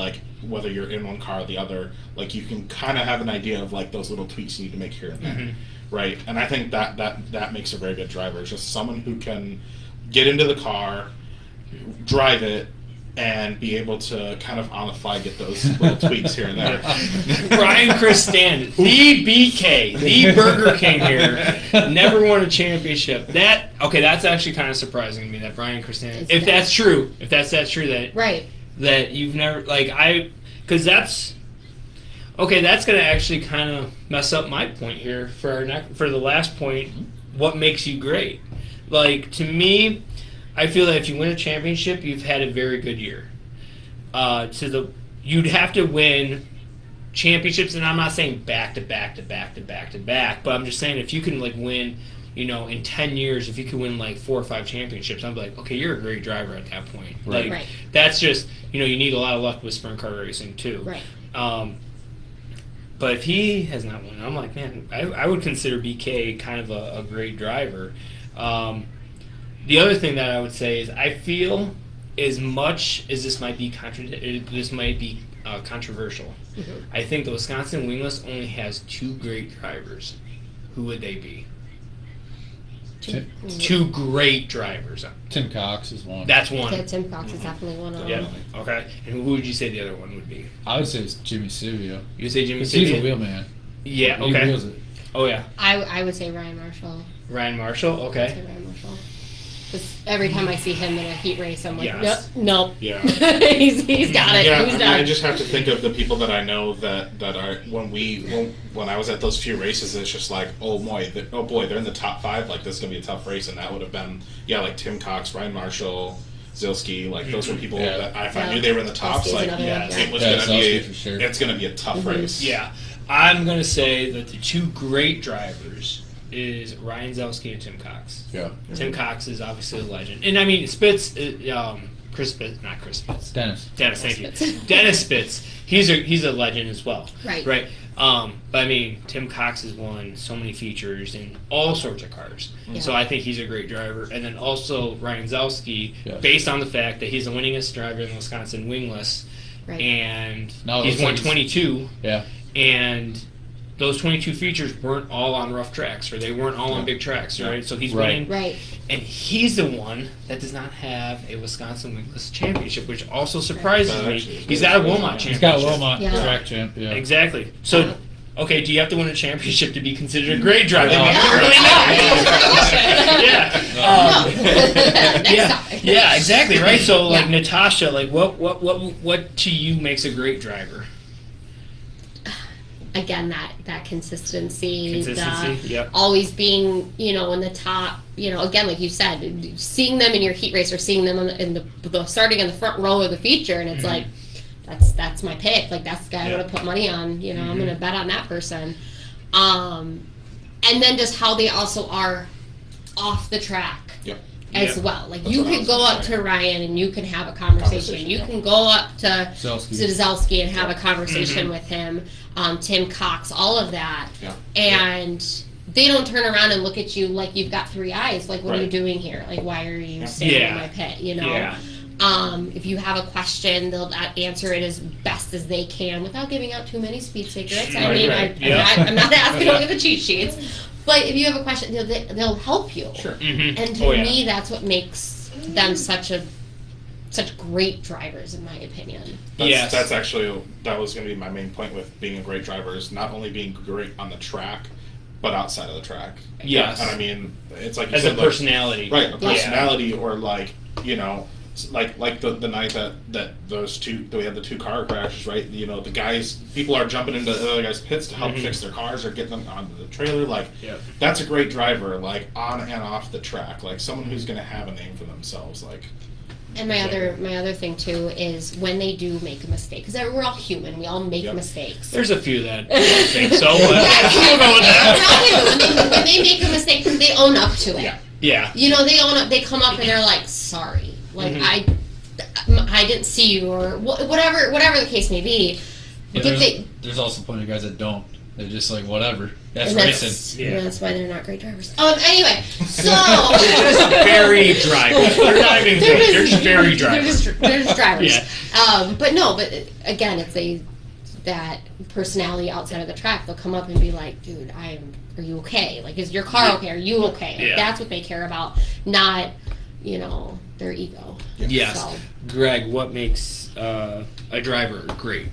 whether you're in one car or the other, you can kind of have an idea of, those little tweaks you need to make here and there, right? And I think that makes a very good driver. It's just someone who can get into the car, drive it, and be able to kind of on the fly get those little tweaks here and there. Brian Christan, the BK, the Burger King here, never won a championship. That's actually kind of surprising to me that Brian Christan, if that's true that you've never, because that's going to actually kind of mess up my point here for the last point. What makes you great? To me, I feel that if you win a championship, you've had a very good year. You'd have to win championships, and I'm not saying back to back to back to back to back, but I'm just saying if you can like win, in 10 years, if you can win like 4 or 5 championships, I'm like, okay, you're a great driver at that point. Right. Like that's just you need a lot of luck with sprint car racing too. Right. But if he has not won, I'm like, man, I would consider BK kind of a great driver. The other thing that I would say is I feel as much as this might be controversial, I think the Wisconsin Wingless only has 2 great drivers. Who would they be? Two great drivers. Tim Cox is one. That's one. Yeah, Tim Cox is definitely one of them. Yeah. Okay. And who would you say the other one would be? I would say it's Jimmy Silvio. You say Jimmy He's Silvio? a wheelman. Yeah. He Okay. wheels it. Oh yeah. I would say Ryan Marshall. Ryan Marshall. I'd Okay. say Ryan Marshall. 'Cause every time I see him in a heat race, I'm like, Yes. nope. Yeah. he's got it. Yeah, Who's I done? just have to think of the people that I know that are when I was at those few races, it's just like, oh boy, they're in the top 5. Like this is gonna be a tough race, and that would have been like Tim Cox, Ryan Marshall, Zilski. Like those were people that if I knew they were in the tops, Zilski's like another one, it was Yeah, gonna be Zilski for sure. it's gonna be a tough race. Yeah. I'm gonna say that the 2 great drivers is Ryan Zelsky and Tim Cox. Yeah. Tim Cox is obviously a legend, and I mean Spitz, Chris Spitz, not Chris Spitz. Dennis. Thank you. Dennis Spitz. He's a legend as well. Right. Right. But I mean, Tim Cox has won so many features in all sorts of cars. Yeah. So I think he's a great driver. And then also Ryan Zelsky, Yes. based on the fact that he's the winningest driver in the Wisconsin Wingless, Right. and No, he's it's won like- 22, Yeah. and those 22 features weren't all on rough tracks, or they weren't all on big tracks, right? So he's Right. winning. Right. And he's the one that does not have a Wisconsin Wingless championship, which also surprises That me. actually is He's good. got a Wilmot championship. He's got a Wilmot Yeah. track champ. Yeah. Exactly. So, okay, do you have to win a championship to be considered a great driver? No. Really not. Yeah. Next Yeah. topic. Yeah. Exactly. Right. So, like Yeah. Natasha, like what to you makes a great driver? Again, that consistency, Yep. always being, in the top, again, like you said, seeing them in your heat race or seeing them in the starting in the front row of the feature, and it's like, that's my pick. Like, that's the guy I'm going to put money on, I'm going to bet on that person. And then just how they also are off the track. Yep. As Yeah. well. Like, That's you what I could was go gonna up say. to Ryan and you can have a conversation. You yeah. can go up to Zelsky. Zelsky and have a conversation with him. Tim Cox, all of that. Yeah. And they don't turn around and look at you like you've got 3 eyes. Like, what are you Right. doing here? Like, why are you standing in my pit? Yeah. If you have a question, they'll answer it as best as they can without giving out too many speed secrets. I Right, mean, right. I'm not asking to look at the cheat sheets. But if you have a question, they'll help you. Sure. Mm-hmm. And to me, that's what makes them such great drivers, in my opinion. Yes. That's actually, that was going to be my main point with being a great driver, is not only being great on the track, but outside of the track. Yes. And I mean, it's like you As a said, like, personality. right, a Yeah. personality, or like, like the night that we had the 2 car crashes, right? The guys, people are jumping into the other guys' pits to help fix their cars or get them onto the trailer. Like, Yep. that's a great driver, like on and off the track, like someone who's going to have a name for themselves, like. And my other thing too is when they do make a mistake, because we're all human, we all make Yep. mistakes. There's a few that don't think so, but Yeah, we'll go with that. when they make a mistake, they own up to it. Yeah. Yeah. They own up. They come up and they're like, "Sorry, like I didn't see you," or whatever the case may be. Yeah, But there's also plenty of guys that don't. They're just like, whatever. That's and racing. Yeah. that's why they're not great drivers. Anyway, so They're just very drivers. They're not even good. They're just very drivers. They're just drivers. Yeah. But again, it's that personality outside of the track. They'll come up and be like, "Dude, are you okay? Like, is your car okay? Are you okay?" Like, Yeah. that's what they care about, not their ego. Yes. So, Greg, what makes a driver great?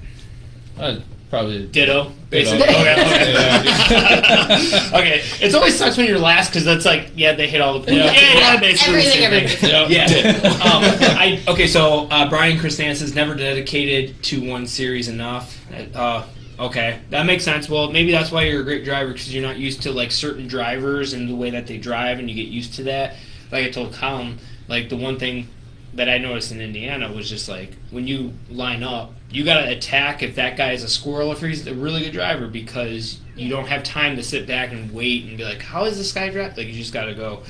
Probably. Ditto, basically. Ditto. Okay. Okay. It's always sucks when you're last because that's like, they hit all the. Basically. Everything, the same thing. Yeah. So Brian Christance is never dedicated to one series enough. Okay, that makes sense. Well, maybe that's why you're a great driver, because you're not used to like certain drivers and the way that they drive, and you get used to that. Like I told Colin, like the one thing that I noticed in Indiana was just like when you line up, you got to attack if that guy is a squirrel, if he's a really good driver, because you don't have time to sit back and wait and be like, how is this guy driving? Like, you just got to go.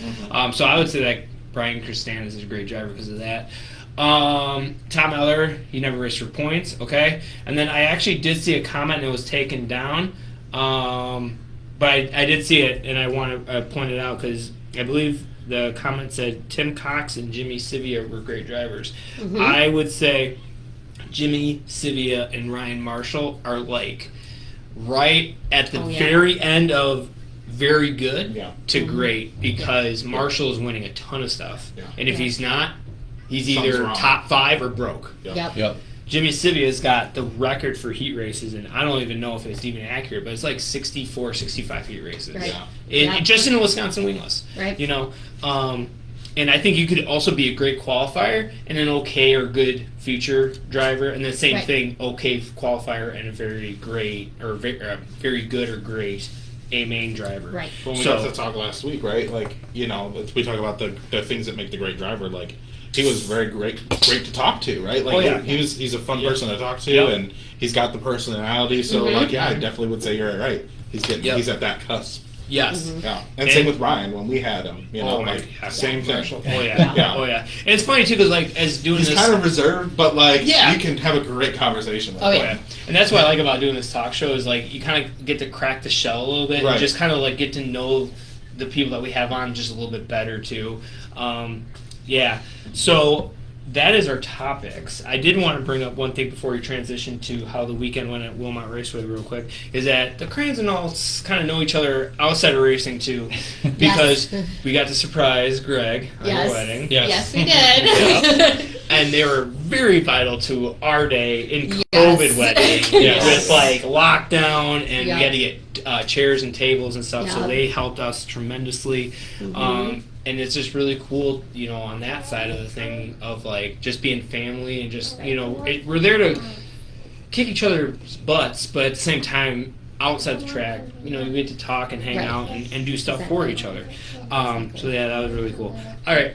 So I would say that Brian Christan is a great driver because of that. Tom Eller, he never raced for points, okay? And then I actually did see a comment and it was taken down, but I did see it and I want to point it out because I believe the comment said Tim Cox and Jimmy Sivia were great drivers. I would say Jimmy Sivia and Ryan Marshall are like right at the very end of very good to great, because Marshall is winning a ton of stuff. And if he's not, he's either top 5 or broke. Jimmy Sivia's got the record for heat races, and I don't even know if it's even accurate, but it's like 64, 65 heat races. Just in the Wisconsin Wingless. You know, and I think you could also be a great qualifier and an okay or good feature driver, and the same thing, okay qualifier and a very great or very good or great a main driver. When we got to talk last week, right? Like, you know, we talk about the things that make the great driver. Like, he was very great to talk to, right? Like, he's a fun person to talk to, and he's got the personality. So, like, I definitely would say you're right. He's at that cusp. And same with Ryan when we had him. You know, same thing. And it's funny too because like as doing he's this, kind of reserved, but like you can have a great conversation with him. And that's what I like about doing this talk show is like you kind of get to crack the shell a little bit and just kind of like get to know the people that we have on just a little bit better too. So that is our topics. I did want to bring up one thing before we transition to how the weekend went at Wilmot Raceway real quick, is that the Cranes and all kind of know each other outside of racing too, because we got to surprise Greg on your wedding. Yes, we did. And they were very vital to our day in COVID wedding with like lockdown, and we had to get chairs and tables and stuff, so they helped us tremendously. And it's just really cool, you know, on that side of the thing of like just being family and just, you know, we're there to kick each other's butts, but at the same time, outside the track, you know, you get to talk and hang out and do stuff for each other. So yeah, that was really cool. All right.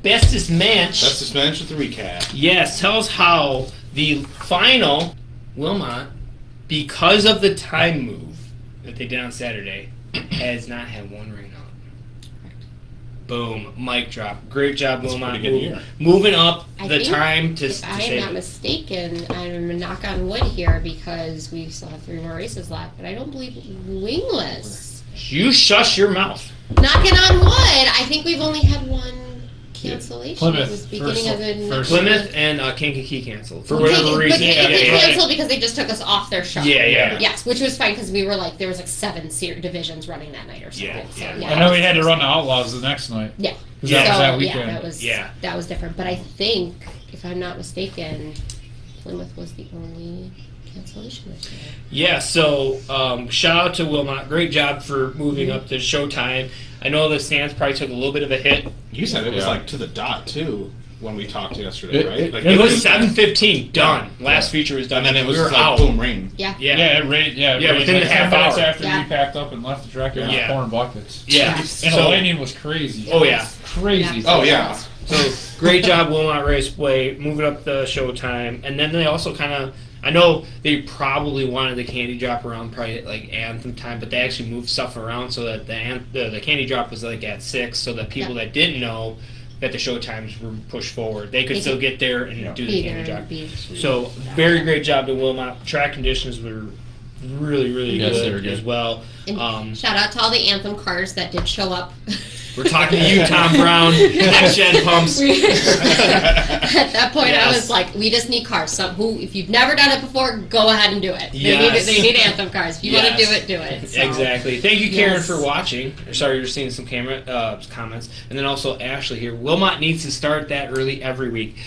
Bestest Manch. Bestest Manch with the recap. Yes, tell us how the final Wilmot, because of the time move that they did on Saturday, has not had one rain out. Boom, mic drop. Great job, Wilmot. Moving up the time to. If I am not mistaken, I'm going to knock on wood here because we still have 3 more races left, but I don't believe Wingless. You shush your mouth. Knocking on wood. I think we've only had one cancellation. Plymouth. It was beginning of the Plymouth and Kankakee canceled for whatever reason. But Kankakee canceled because they just took us off their show. Yes, which was fine because we were like there was like 7 divisions running that night or something. I know we had to run the Outlaws the next night. That was that weekend. That was different. But I think, if I'm not mistaken, Plymouth was the only cancellation this year. Yeah, so shout out to Wilmot. Great job for moving up to showtime. I know the stands probably took a little bit of a hit. You said it was like to the dot too when we talked yesterday, right? Like it was 7:15 done. Last feature was done, and then it was like out. Boom, rain. It rained. Within the half hour after we packed up and left the track, it was pouring buckets. And the lightning was crazy. Crazy. So great job, Wilmot Raceway, moving up the showtime, and then they also kind of. I know they probably wanted the candy drop around probably like anthem time, but they actually moved stuff around so that the candy drop was like at 6, so that people that didn't know that the show times were pushed forward, they could still get there and do the candy drop. So very great job to Wilmot. Track conditions were really, really good as well. And shout out to all the anthem cars that did show up. We're talking to you, Tom Brown, Next Gen Pumps. At that point, I was like, we just need cars. So if you've never done it before, go ahead and do it. They need anthem cars. If you want to do it, do it. So. Exactly. Thank you, Karen, for watching. Sorry, you're seeing some camera comments. And then also Ashley here. Wilmot needs to start that early every week.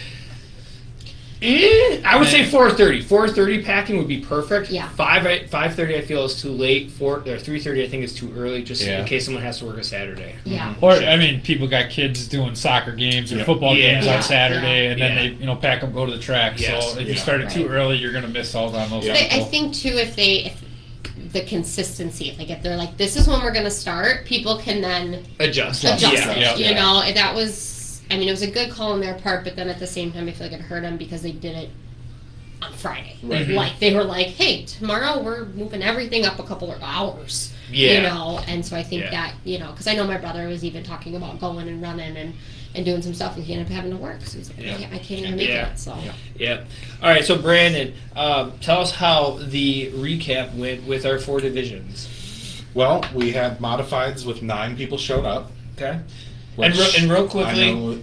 I would say 4:30. 4:30 packing would be perfect. 5:30 I feel is too late. 3:30 I think is too early, just in case someone has to work a Saturday. Or I mean, people got kids doing soccer games or football games on Saturday, and then they pack them, go to the track. So if you start it too early, you're going to miss out on those. I think too if the consistency. Like if they're like, this is when we're going to start, people can then adjust it. yeah. You know, that was, I mean, it was a good call on their part, but then at the same time, I feel like it hurt them because they did it on Friday. Right. Like they were like, hey, tomorrow we're moving everything up a couple of hours. Yeah. You know, and so I think that, you know, because I know my brother was even talking about going and running and doing some stuff, and he ended up having to work. So he's like, I can't even make it. So. Yeah. All right, so Brandon, tell us how the recap went with our 4 divisions. Well, we had modifieds with 9 people showed up. Okay. which And real quickly, I know,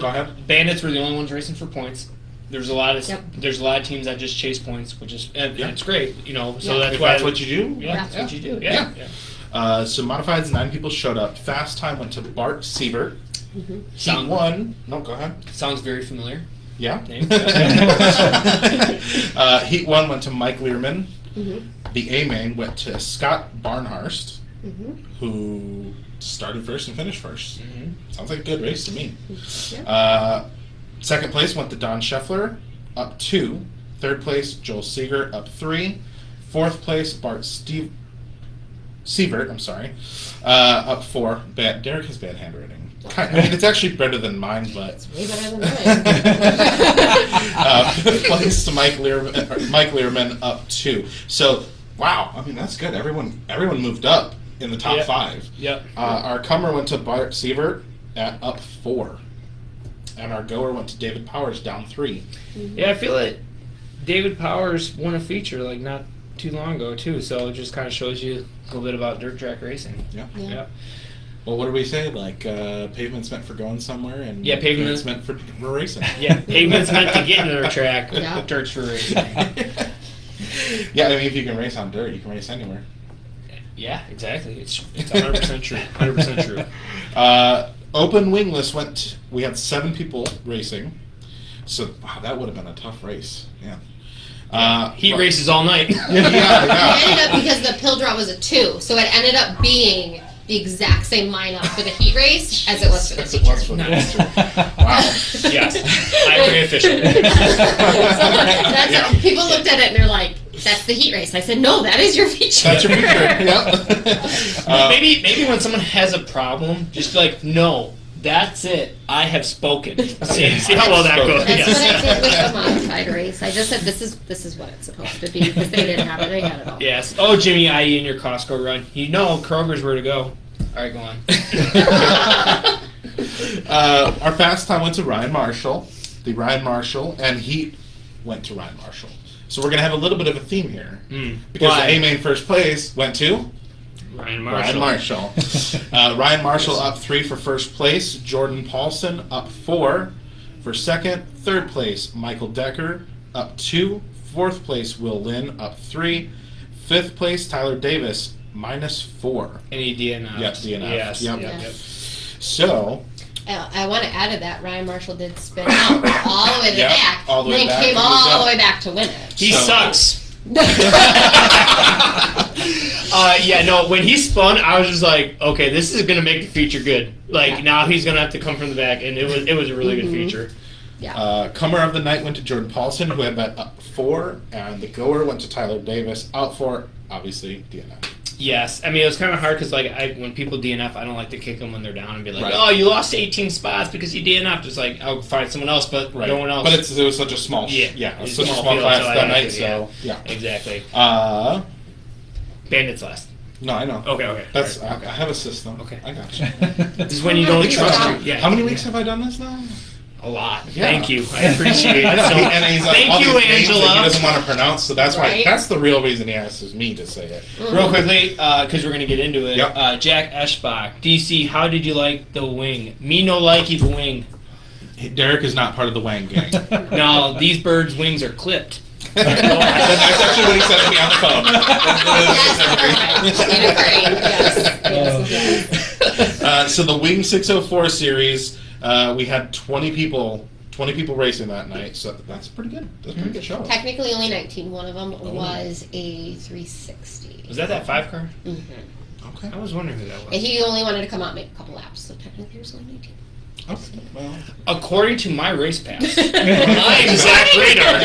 go ahead. Bandits were the only ones racing for points. There's a lot of Yep. there's a lot of teams that just chase points, which is and it's great, you know. So Yeah. that's If why that's what you do. yeah, that's what you do. Yeah. So modifieds, 9 people showed up. Fast time went to Bart Siebert. Heat Sound- 1. No, go ahead. Sounds very familiar. Yeah. Name. Heat 1 went to Mike Learman. Mm-hmm. The A main went to Scott Barnhurst, Mm-hmm. who started first and finished first. Sounds like a good race to me. Yeah. Second place went to Don Scheffler, up 2. Third place, Joel Seeger, up 3. Fourth place, Bart Sievert, up 4. Derek has bad handwriting. I mean, it's actually better than mine, but It's way better than mine. fifth place to Mike Learman, up 2. So, wow, I mean that's good. Everyone moved up in the top 5. Yep. Our comer went to Bart Sievert at up 4, and our goer went to David Powers down 3. Yeah, I feel like David Powers won a feature like not too long ago too, so it just kind of shows you a little bit about dirt track racing. Yeah. Yeah. Well, what do we say? Like pavement's meant for going somewhere, and Yeah, pavement's meant for racing. Yeah, pavement's meant to get into the track. Yeah. Dirt's for racing. Yeah, I mean, if you can race on dirt, you can race anywhere. Yeah, exactly. It's 100% true. 100% true. Open wingless we had 7 people racing, so wow, that would have been a tough race. Yeah. Heat races all night. Yeah. It ended up, because the pill draw was a 2, so it ended up being the exact same lineup for the heat race as it was for the As it feature. was for the Nice. feature. Wow. Yes. I'm very efficient. So people looked at it and they're like, that's the heat race. I said, no, that is your feature. That's your feature. Yep. Maybe when someone has a problem, just be like, no, that's it. I have spoken. See how well that goes. That's Yes. what I did with the modified race. I just said, this is what it's supposed to be, because they didn't have it. They had it all. Yes. Oh, Jimmy, IE in your Costco run. You know Kroger's where to go. All right, go on. Our fast time went to Ryan Marshall, and Heat went to Ryan Marshall. So we're going to have a little bit of a theme here. Because Why? the A-main first place went to Ryan Ryan Marshall. Ryan Marshall up 3 for first place. Jordan Paulson up 4 for second. Third place, Michael Decker up 2. Fourth place, Will Lynn up 3. Fifth place, Tyler Davis -4. Any DNF. Yep, DNF. Yes. Yep. Yep. So, I want to add to that, Ryan Marshall did spin out all the way to the Yep, back, all the way and then back came and moved all up. the way back to win it. He So- sucks. Yeah, no, when he spun, I was just like, okay, this is going to make the feature good. Like, now he's going to have to come from the back, and it was a really good feature. Yeah. comer of the night went to Jordan Paulson, who had bet up 4, and the goer went to Tyler Davis, out 4, obviously, DNF. Yes, I mean, it was kind of hard because, like, when people DNF, I don't like to kick them when they're down and be like, Right. oh, you lost 18 spots because you DNF'd. Just like, I'll find someone else, but no one else. But it was such a small, it was such a small field, class so I that had night, to, so, yeah. Exactly. Bandits last. No, I know. Okay. That's All right. I have a system. Okay. I got you. This is when you don't trust me. Yeah. How many weeks have I done this now? A lot. Yeah. Thank you. I appreciate it. I know. So, And he's like, all thank you, these names that Angela. he doesn't want to pronounce, so that's why. Right. That's the real reason he asks me to say it. Real quickly, because we're going to get into it. Yep. Jack Eschbach, DC, how did you like the wing? Me no likey the wing. Derek is not part of the Wang gang. No, these birds' wings are clipped. That's actually what he said to me on the phone. Yes. So the Wing 604 series, we had 20 people racing that night. So that's pretty good. That's a pretty good show. Technically only 19. One of them was a 360. Was that 5 car? Mm-hmm. Okay. I was wondering who that was. And he only wanted to come out and make a couple laps, so technically he was only 19. Oh, well. According to my race pass, my Zach Radar.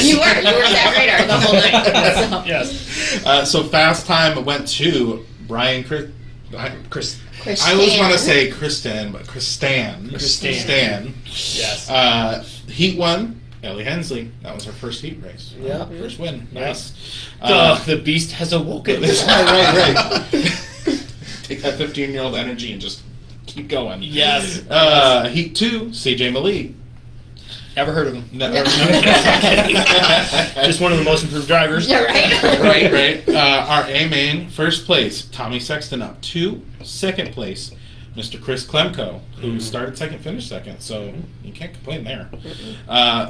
You were Zach Radar the whole night. So. Yes. So fast time went to Brian Chris. I always want to say Kristen, but Kristan. Yes. Heat 1, Ellie Hensley. That was her first heat race. Yeah. First win. Nice. The beast has awoken. right. Take that 15-year-old energy and just keep going. Yes. Heat 2, CJ Malik. Never heard of him. Never. Just one of the most improved drivers. Yeah, right. right. Our A main, first place, Tommy Sexton up 2. Second place, Mr. Chris Klemko, who started second, finished second, so you can't complain there.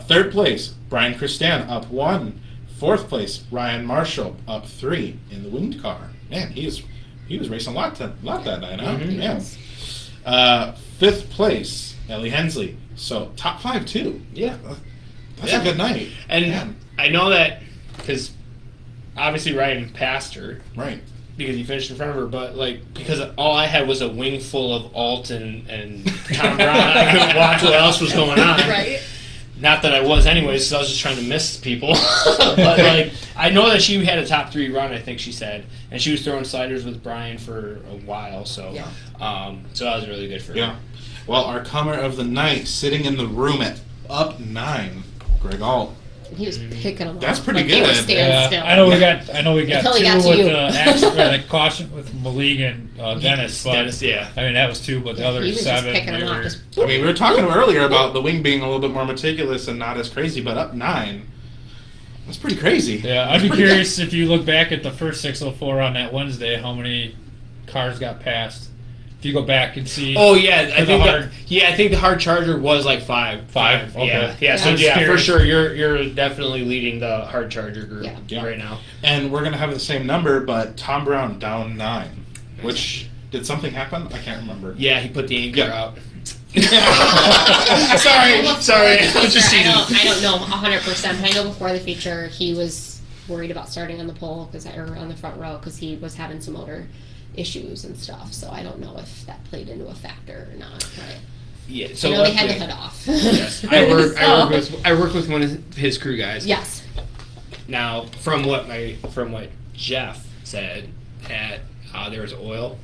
Third place, Brian Kristan up 1. Fourth place, Ryan Marshall up 3 in the winged car. Man, he was racing a lot that night, huh? Yeah. Fifth place, Ellie Hensley. So top 5 too. Yeah. That's a good night. And I know that because obviously Ryan passed her. Right. Because he finished in front of her, but because all I had was a wing full of Alt and Tom Brown, I couldn't watch what else was going on. Right. Not that I was anyways, because I was just trying to miss people. But I know that she had a top 3 run, I think she said, and she was throwing sliders with Brian for a while. So, so that was really good for her. Yeah. Well, our comer of the night, sitting in the room at up 9, Greg Alt. He was picking them That's up. pretty They were good. standing still. I know we got Until he 2 got to with you. the accident, caution with Malik and Dennis. But Dennis, yeah. I mean, that was 2, but the other He was 7. just picking they them were- up. Just, I mean, we were talking earlier about the wing being a little bit more meticulous and not as crazy, but up 9, that's pretty crazy. Yeah, I'd be curious if you look back at the first 604 on that Wednesday, how many cars got passed. If you go back and see. Oh yeah, I the think hard- I think the hard charger was 5. 5? Okay. Yeah. So I was for curious. sure, you're definitely leading the hard charger group Yeah. right now. And we're going to have the same number, but Tom Brown down 9. Which, did something happen? I can't remember. Yeah, he put the anchor Yeah. out. I looked sorry. before the I was just feature. teasing. I don't know 100%, but I know before the feature he was worried about starting on the pole or on the front row because he was having some motor issues and stuff. So I don't know if that played into a factor or not. But Yeah. So I know they had the luckily- hood off. Yes. I work with one of his crew guys. Yes. Now, from what Jeff said, there was oil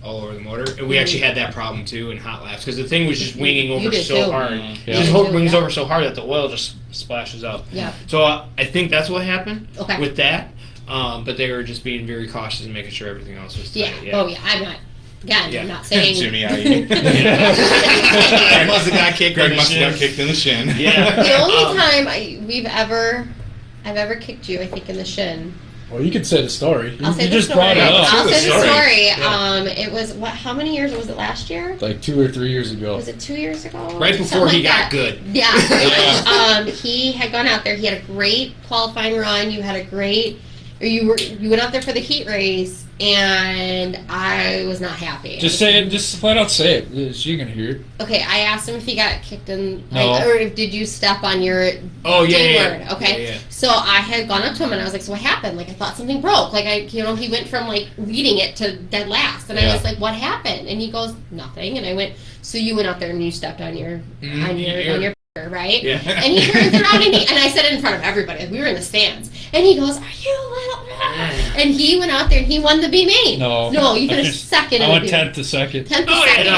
all over the motor, and we actually had that problem too in hot laps because the thing was just winging over did so too. hard. Yeah. It just You did too, wings yeah. over so hard that the oil just splashes out. Yeah. So I think that's what happened Okay. with that. But they were just being very cautious and making sure everything else was Yeah. tight. Oh yeah. I'm not. Again, Yeah. I'm not saying. Jimmy IE. Greg must have got kicked in Greg the must have got shin. kicked in the shin. Yeah. The only time I've ever kicked you, I think, in the shin. Well, you could say the story. I'll say You the just story. brought it up. I'll say the story. Yeah. It was how many years was it last year? Like 2 or 3 years ago. Was it 2 years ago? Right before Something he like got that. good. Yeah. He had gone out there. He had a great qualifying run. You had a great. You went out there for the heat race, and I was not happy. Just say it. Just flat out say it. She can hear it. Okay, I asked him if he got kicked in, No. or if did you step on your Oh yeah. D Yeah. word? Okay, Yeah, yeah. so I had gone up to him and I was like, "So what happened? Like I thought something broke. Like he went from like leading it to dead last, and I Yeah. was like, "What happened?" And he goes, "Nothing." And I went, "So you went out there and you stepped on your on your right?" Yeah. And he turns around and I said it in front of everybody. We were in the stands, and he goes, "Are you little?" And he went out there and he won the B main. No. No, you I finished just- second. I in the went B- 10th to second. 10th to Oh, yeah, second.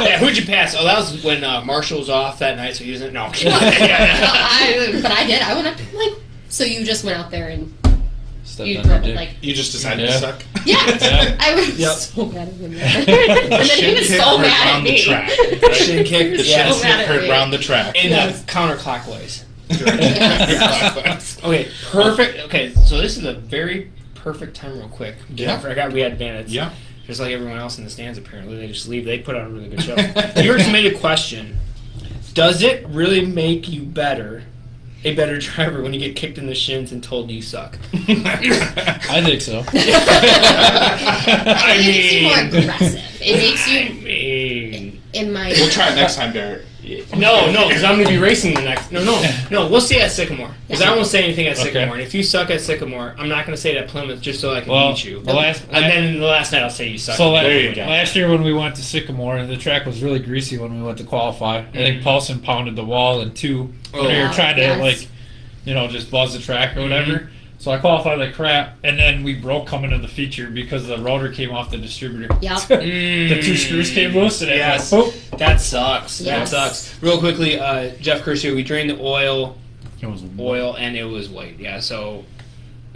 no. Yeah, who'd you pass? Oh, that was when Marshall was off that night, so he was no. But I did. I went up to him like, so you just went out there and Stepped you on your drove it dick. like, You just decided Yeah. to suck. yeah. Yeah. I was Yep. so mad at him. And then he was Shin so kick mad at around the me. track. Shin kick. The So shin mad at heard me. round the track. In Yes. the counterclockwise. Yes. Okay, perfect. Okay, so this is a very perfect time, real quick. Yeah. I forgot we had bandits. Yeah. Just like everyone else in the stands, apparently. They just leave. They put on a really good show. Your submitted question: does it really make you a better driver, when you get kicked in the shins and told you suck? I think so. It makes you more aggressive. It makes you. I mean, in my. We'll try it next time, Barrett. No, because I'm going to be racing the next. No. We'll see at Sycamore. Because I won't say anything at Sycamore. Okay. And if you suck at Sycamore, I'm not going to say it at Plymouth just so I can beat you. And then the last night I'll say you suck. So there you go. last year when we went to Sycamore, the track was really greasy when we went to qualify. I think Paulson pounded the wall in 2 when we were trying to just buzz the track or whatever. So I qualified like crap, and then we broke coming to the feature because the rotor came off the distributor. Yep. The 2 screws came loose, and Yes. That sucks. That sucks. Real quickly, Jeff Curcio, we drained the oil, and it was white. Yeah, so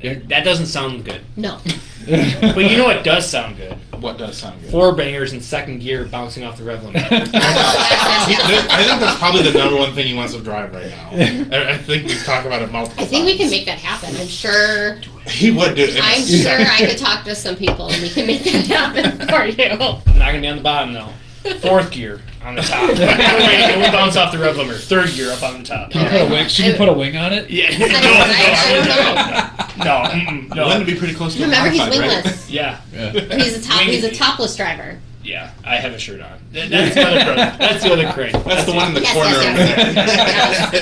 that doesn't sound good. No. But you know what does sound good? What does sound good? 4 bangers in second gear bouncing off the rev limiter. I think that's probably the number one thing he wants to drive right now. I think we've talked about it multiple I think we can times. make that happen. I'm sure. He would do it. I'm sure I could talk to some people and we can make that happen for you. I'm not going to be on the bottom, though. 4th gear on the top. It will bounce off the rev limiter. 3rd gear up on the top. Should you put a wing on it? Yeah. No. Wouldn't it be pretty close to Remember, he's Highside, right? wingless. Yeah. He's a topless driver. Yeah, I have a shirt on. That's the other crate. That's the one in the Yes, corner yes, over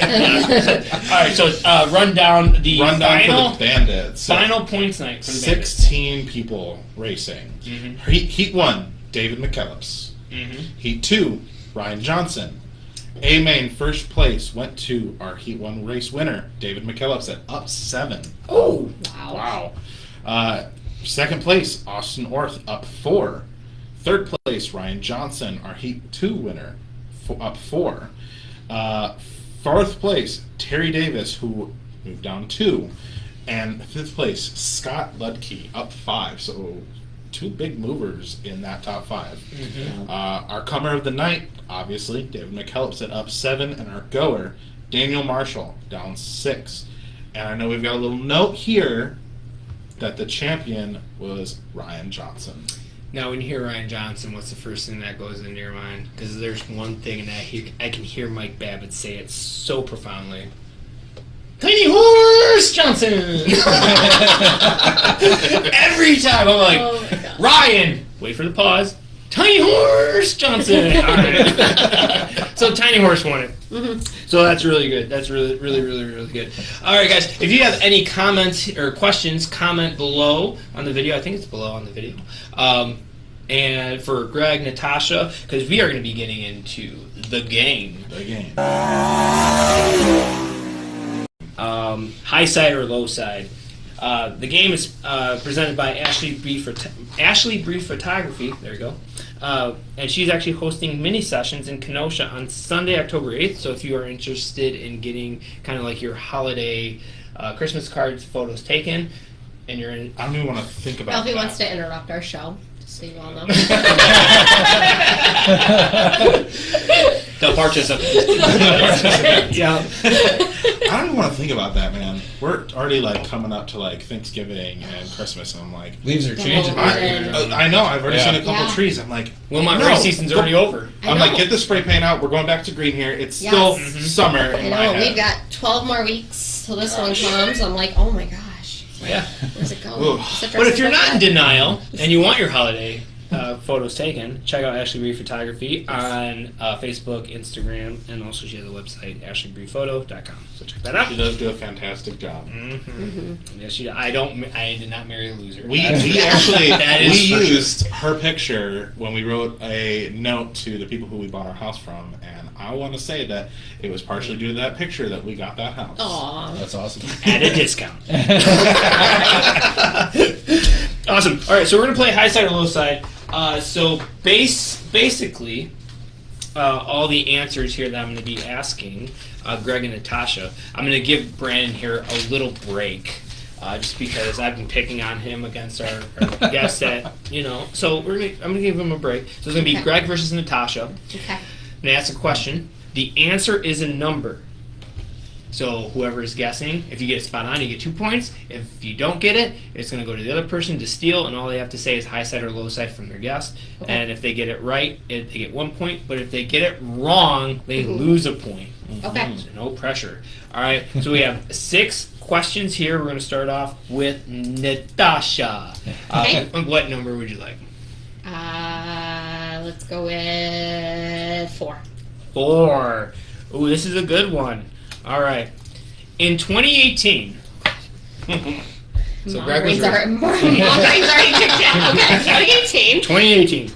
there. All right, so run down the Rundown for the Bandits. final points night for the Bandits. 16 people racing. Mm-hmm. Heat 1, David McKellips. Mm-hmm. Heat 2, Ryan Johnson. A-Main first place went to our Heat 1 race winner, David McKellips, at up 7. Oh, Wow. Second place, Austin Orth, up 4. Third place, Ryan Johnson, our Heat 2 winner, up 4. Fourth place, Terry Davis, who moved down 2. And fifth place, Scott Ludke, up 5. So 2 big movers in that top 5. Mm-hmm. Our comer of the night, obviously, David McKellips at up 7, and our goer, Daniel Marshall, down 6. And I know we've got a little note here that the champion was Ryan Johnson. Now, when you hear Ryan Johnson, what's the first thing that goes into your mind? Because there's one thing, and I can hear Mike Babbitt say it so profoundly. Tiny Horse Johnson! Every time I'm like, Oh my God. Ryan! Wait for the pause. Tiny Horse Johnson! All right. So Tiny Horse won it. Mm-hmm. So that's really good. That's really good. All right, guys. If you have any comments or questions, comment below on the video. I think it's below on the video. And for Greg, Natasha, because we are going to be getting into the game. Highside or Lowside. The game is presented by Ashley Bree Photography. There you go. And she's actually hosting mini sessions in Kenosha on Sunday, October 8th. So if you are interested in getting kind of like your holiday Christmas cards photos taken, and you're in, I don't even want to think about Ralphie that. wants to interrupt our show, just so you all know. they'll participate. Yeah. I don't even want to think about that, man. We're already like coming up to like Thanksgiving and Christmas, and I'm like, Leaves are changing. I know. I've already seen a couple Yeah. trees. I'm like, Wilmot no, race season's already over. I'm I like, know. get the spray paint out. We're going back to green here. It's Yes. still Mhm. summer in I my know, head. we've got 12 more weeks till this one comes. I'm like, oh my gosh. Yeah. Where's it going? Ooh. Is it But if you're dressed not in up denial and you want your holiday photos taken, check out Ashley Bree Photography on Facebook, Instagram, and also she has a website, ashleybreephoto.com. So check that out. She does do a fantastic job. Mm-hmm. Yes, she. I did not marry a loser. We actually That is we for sure. used her picture when we wrote a note to the people who we bought our house from, and I want to say that it was partially due to that picture that we got that house. Aw. That's awesome. At a discount. Awesome. All right, so we're gonna play high side or low side. So basically, all the answers here that I'm going to be asking Greg and Natasha, I'm going to give Brandon here a little break, just because I've been picking on him against our guests that, so I'm going to give him a break. So it's going to be Okay. Greg versus Natasha. Okay. I'm going to ask a question. The answer is a number. So whoever is guessing, if you get it spot on, you get 2 points. If you don't get it, it's going to go to the other person to steal, and all they have to say is high side or low side from their guess. Okay. And if they get it right, they get 1 point. But if they get it wrong, they lose a point. Okay. So no pressure. All right. So we have 6 questions here. We're going to start off with Natasha. Okay. What number would you like? Let's go with 4. 4. Ooh, this is a good one. All right. In 2018. So Greg was right. Mom brain's already kicked in. Okay, 2018. 2018.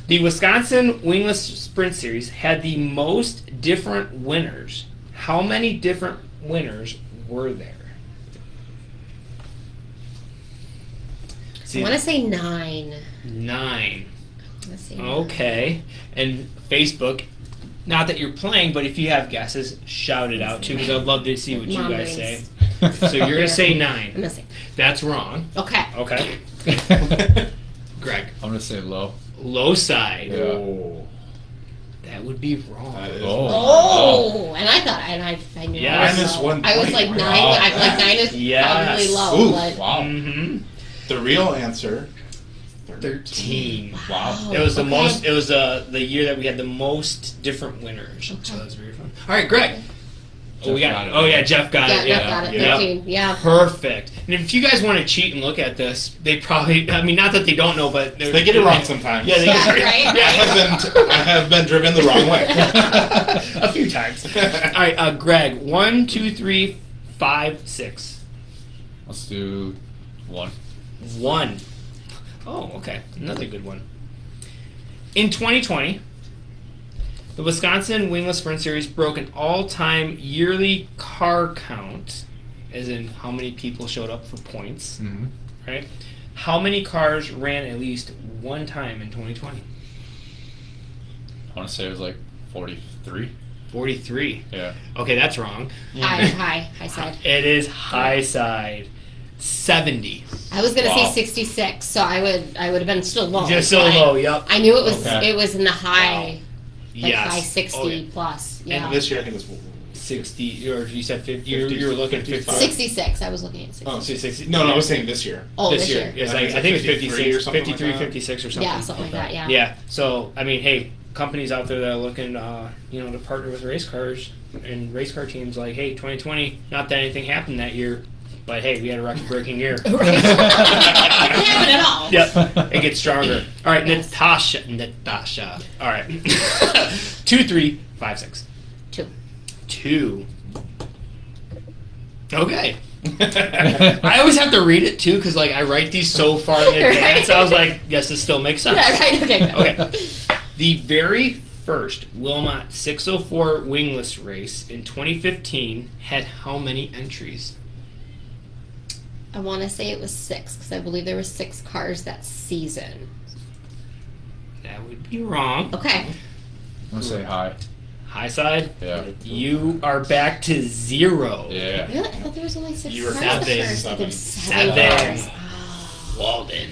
The Wisconsin Wingless Sprint Series had the most different winners. How many different winners were there? I want to say 9. 9. Let's see. Okay. And Facebook, not that you're playing, but if you have guesses, shout it out too, because I'd love to see what you Mom guys brains. say. So you're going to say I'm 9. gonna say. That's wrong. Okay. Okay. Greg. I'm gonna say low. Lowside. Yeah. Oh. That would be wrong. That is Oh, and I thought, and I knew. Yeah. I was Minus low. 1 I was point. like 9. Wow. I like 9 is Yes. probably low. Ooh, But Wow. Mm-hmm. The real answer. 13. Wow. It was the okay. most. It was the year that we had the most different winners. So that was very fun. All right, Greg. Jeff we got. got it. Oh yeah, Jeff got Yeah, it. Jeff got it. Yeah. 13. Yeah. Perfect. And if you guys want to cheat and look at this, they probably. I mean, not that they don't know, but They get it wrong sometimes. Yeah, they Yeah, get it right? I have been driven the wrong way. a few times. All right, Greg. 1, 2, 3, 5, 6. Let's do 1. 1. Oh, okay. Another good one. In 2020, the Wisconsin Wingless Sprint Series broke an all-time yearly car count, as in how many people showed up for points, Mm-hmm. right? How many cars ran at least one time in 2020? I want to say it was like 43. 43. Yeah. Okay, that's wrong. High side. It is Highside. 70. I was gonna Wow. say 66, so I would have been still low. Just so but low, yep. I knew it was Okay. it was in the high, like Yes. high 60 Oh, yeah. plus. Yeah. And this year I think it was 60, or you said 50, you were looking at 50. 66. I was looking at 60. Oh, 60. no, I was saying this year. Oh, this year. Yes, I think I think it's 53 56 or something 53, like that. 56 or something. Yeah, something like that. Yeah. Yeah. So, I mean, hey, companies out there that are looking, to partner with race cars and race car teams, like, hey, 2020, not that anything happened that year, but hey, we had a record-breaking year. It didn't happen at all. Yep. It gets stronger. All right, Yes. Natasha. All right. 2, 3, 5, 6. 2. 2. Okay. I always have to read it too, because like I write these so far in advance. I was like, yes, this still makes sense. Yeah, right. Okay. Okay. The very first Wilmot 604 wingless race in 2015 had how many entries? I want to say it was 6 because I believe there were 6 cars that season. That would be wrong. Okay. I'm gonna say high. Highside, Yeah. you are back to 0. Yeah. Really? I thought there was only 6 You were cars. seven. at first. I think 7 Seven. cars. Oh. Walden.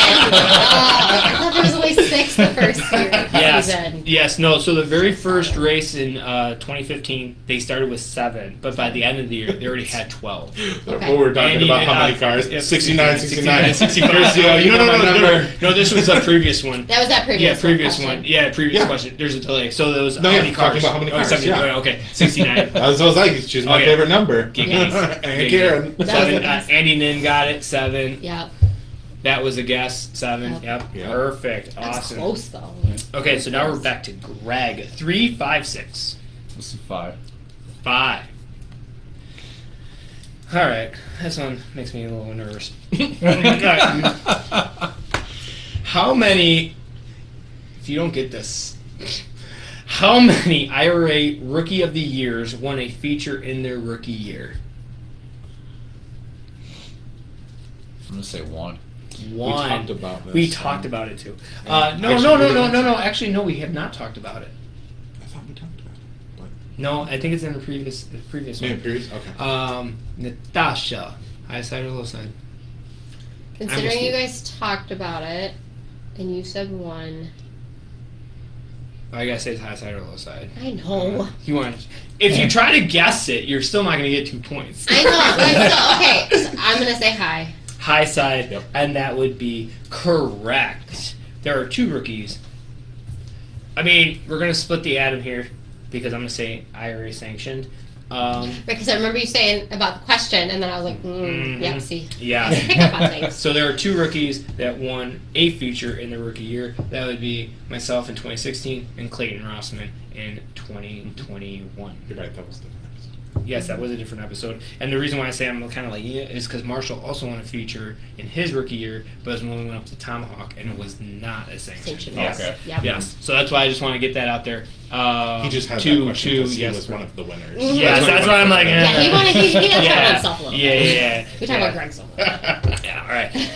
I thought there was only 6 the first year. Yes. Season. Yes. No. So the very first race in 2015, they started with 7, but by the end of the year, they already had 12. Okay. What we're talking Andy about and how many I- cars? Yep. 69, 69. 65. You know my number. No, this was a previous one. That was that previous Yeah, previous question. one. Yeah, previous Yeah. question. There's a delay. So there was No, how yeah, many talking cars? about how many Oh, cars, 70. yeah. Oh, okay, 69. That's what I was like. She's my Okay. favorite number. Giggity. And Karen. That was 7. a guess. Andy Nin got it. 7. Yeah. That was a guess. 7. Yep. Yep. Yep. Perfect. That's Awesome. close though. Okay, so now we're back to Greg. 3, 5, 6. Let's do 5. 5. All right, this one makes me a little nervous. How many? If you don't get this, how many IRA Rookie of the Years won a feature in their rookie year? I'm gonna say 1. One. talked about this. We talked about it too. No. Actually, no, we have not talked about it. I thought we talked about it. But No, I think it's in the previous maybe one. previous? Okay. Natasha, high side or low side? Considering you guys talked about it, and you said 1. I gotta say it's high side or low side. I know. You want? If you try to guess it, you're still not gonna get 2 points. I know. But still, okay. So I'm gonna say high. High side, Yep. and that would be correct. There are 2 rookies. I mean, we're gonna split the atom here because I'm gonna say IRA sanctioned. Because I remember you saying about the question, and then I was like, yep, see. Yeah. Pick up on things. So there are 2 rookies that won a feature in their rookie year. That would be myself in 2016 and Clayton Rossman in 2021. You're right, that was the Yes, that was a different episode. And the reason why I say I'm kind of like, is because Marshall also won a feature in his rookie year, but it was when we went up to Tomahawk, and it was not a sanction. Yes. Okay. Yep. Yes. So that's why I just want to get that out there. He just had that question because he was one of the winners. Yes, that's why I'm like, Yeah, he does Yeah. have himself a little bit. Yeah. We talk about Greg so much. Yeah, all right.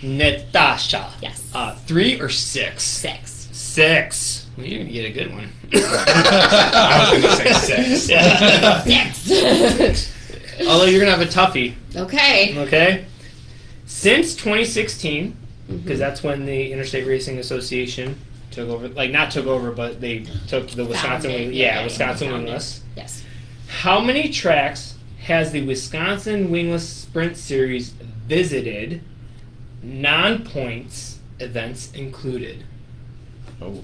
Natasha. Yes. 3 or 6? 6. 6. Well, you're going to get a good one. I was going to say 6. Yeah. 6. Although you're going to have a toughie. Okay. Okay? Since 2016, because that's when the Interstate Racing Association took over, like not took over, but they took the Wisconsin, Wisconsin Wingless. Yes. How many tracks has the Wisconsin Wingless Sprint Series visited, non-points events included? Oh.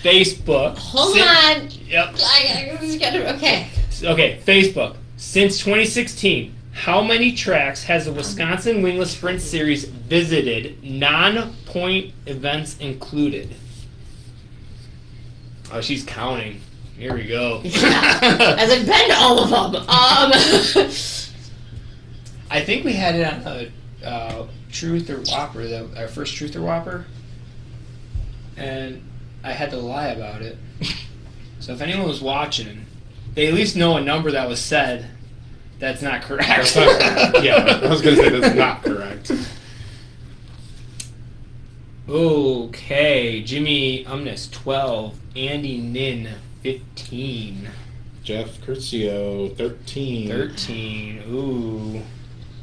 Facebook. Hold on. Yep. I just gotta, okay. Okay, Facebook. Since 2016, how many tracks has the Wisconsin Wingless Sprint Series visited, non-point events included? Oh, she's counting. Here we go. Yeah. As I've been to all of them. I think we had it on a Truth or Whopper, our first Truth or Whopper, and I had to lie about it. So if anyone was watching, they at least know a number that was said that's not correct. Yeah, I was going to say that's not correct. Okay, Jimmy Umnus 12, Andy Nin 15, Jeff Curcio 13. 13. Ooh.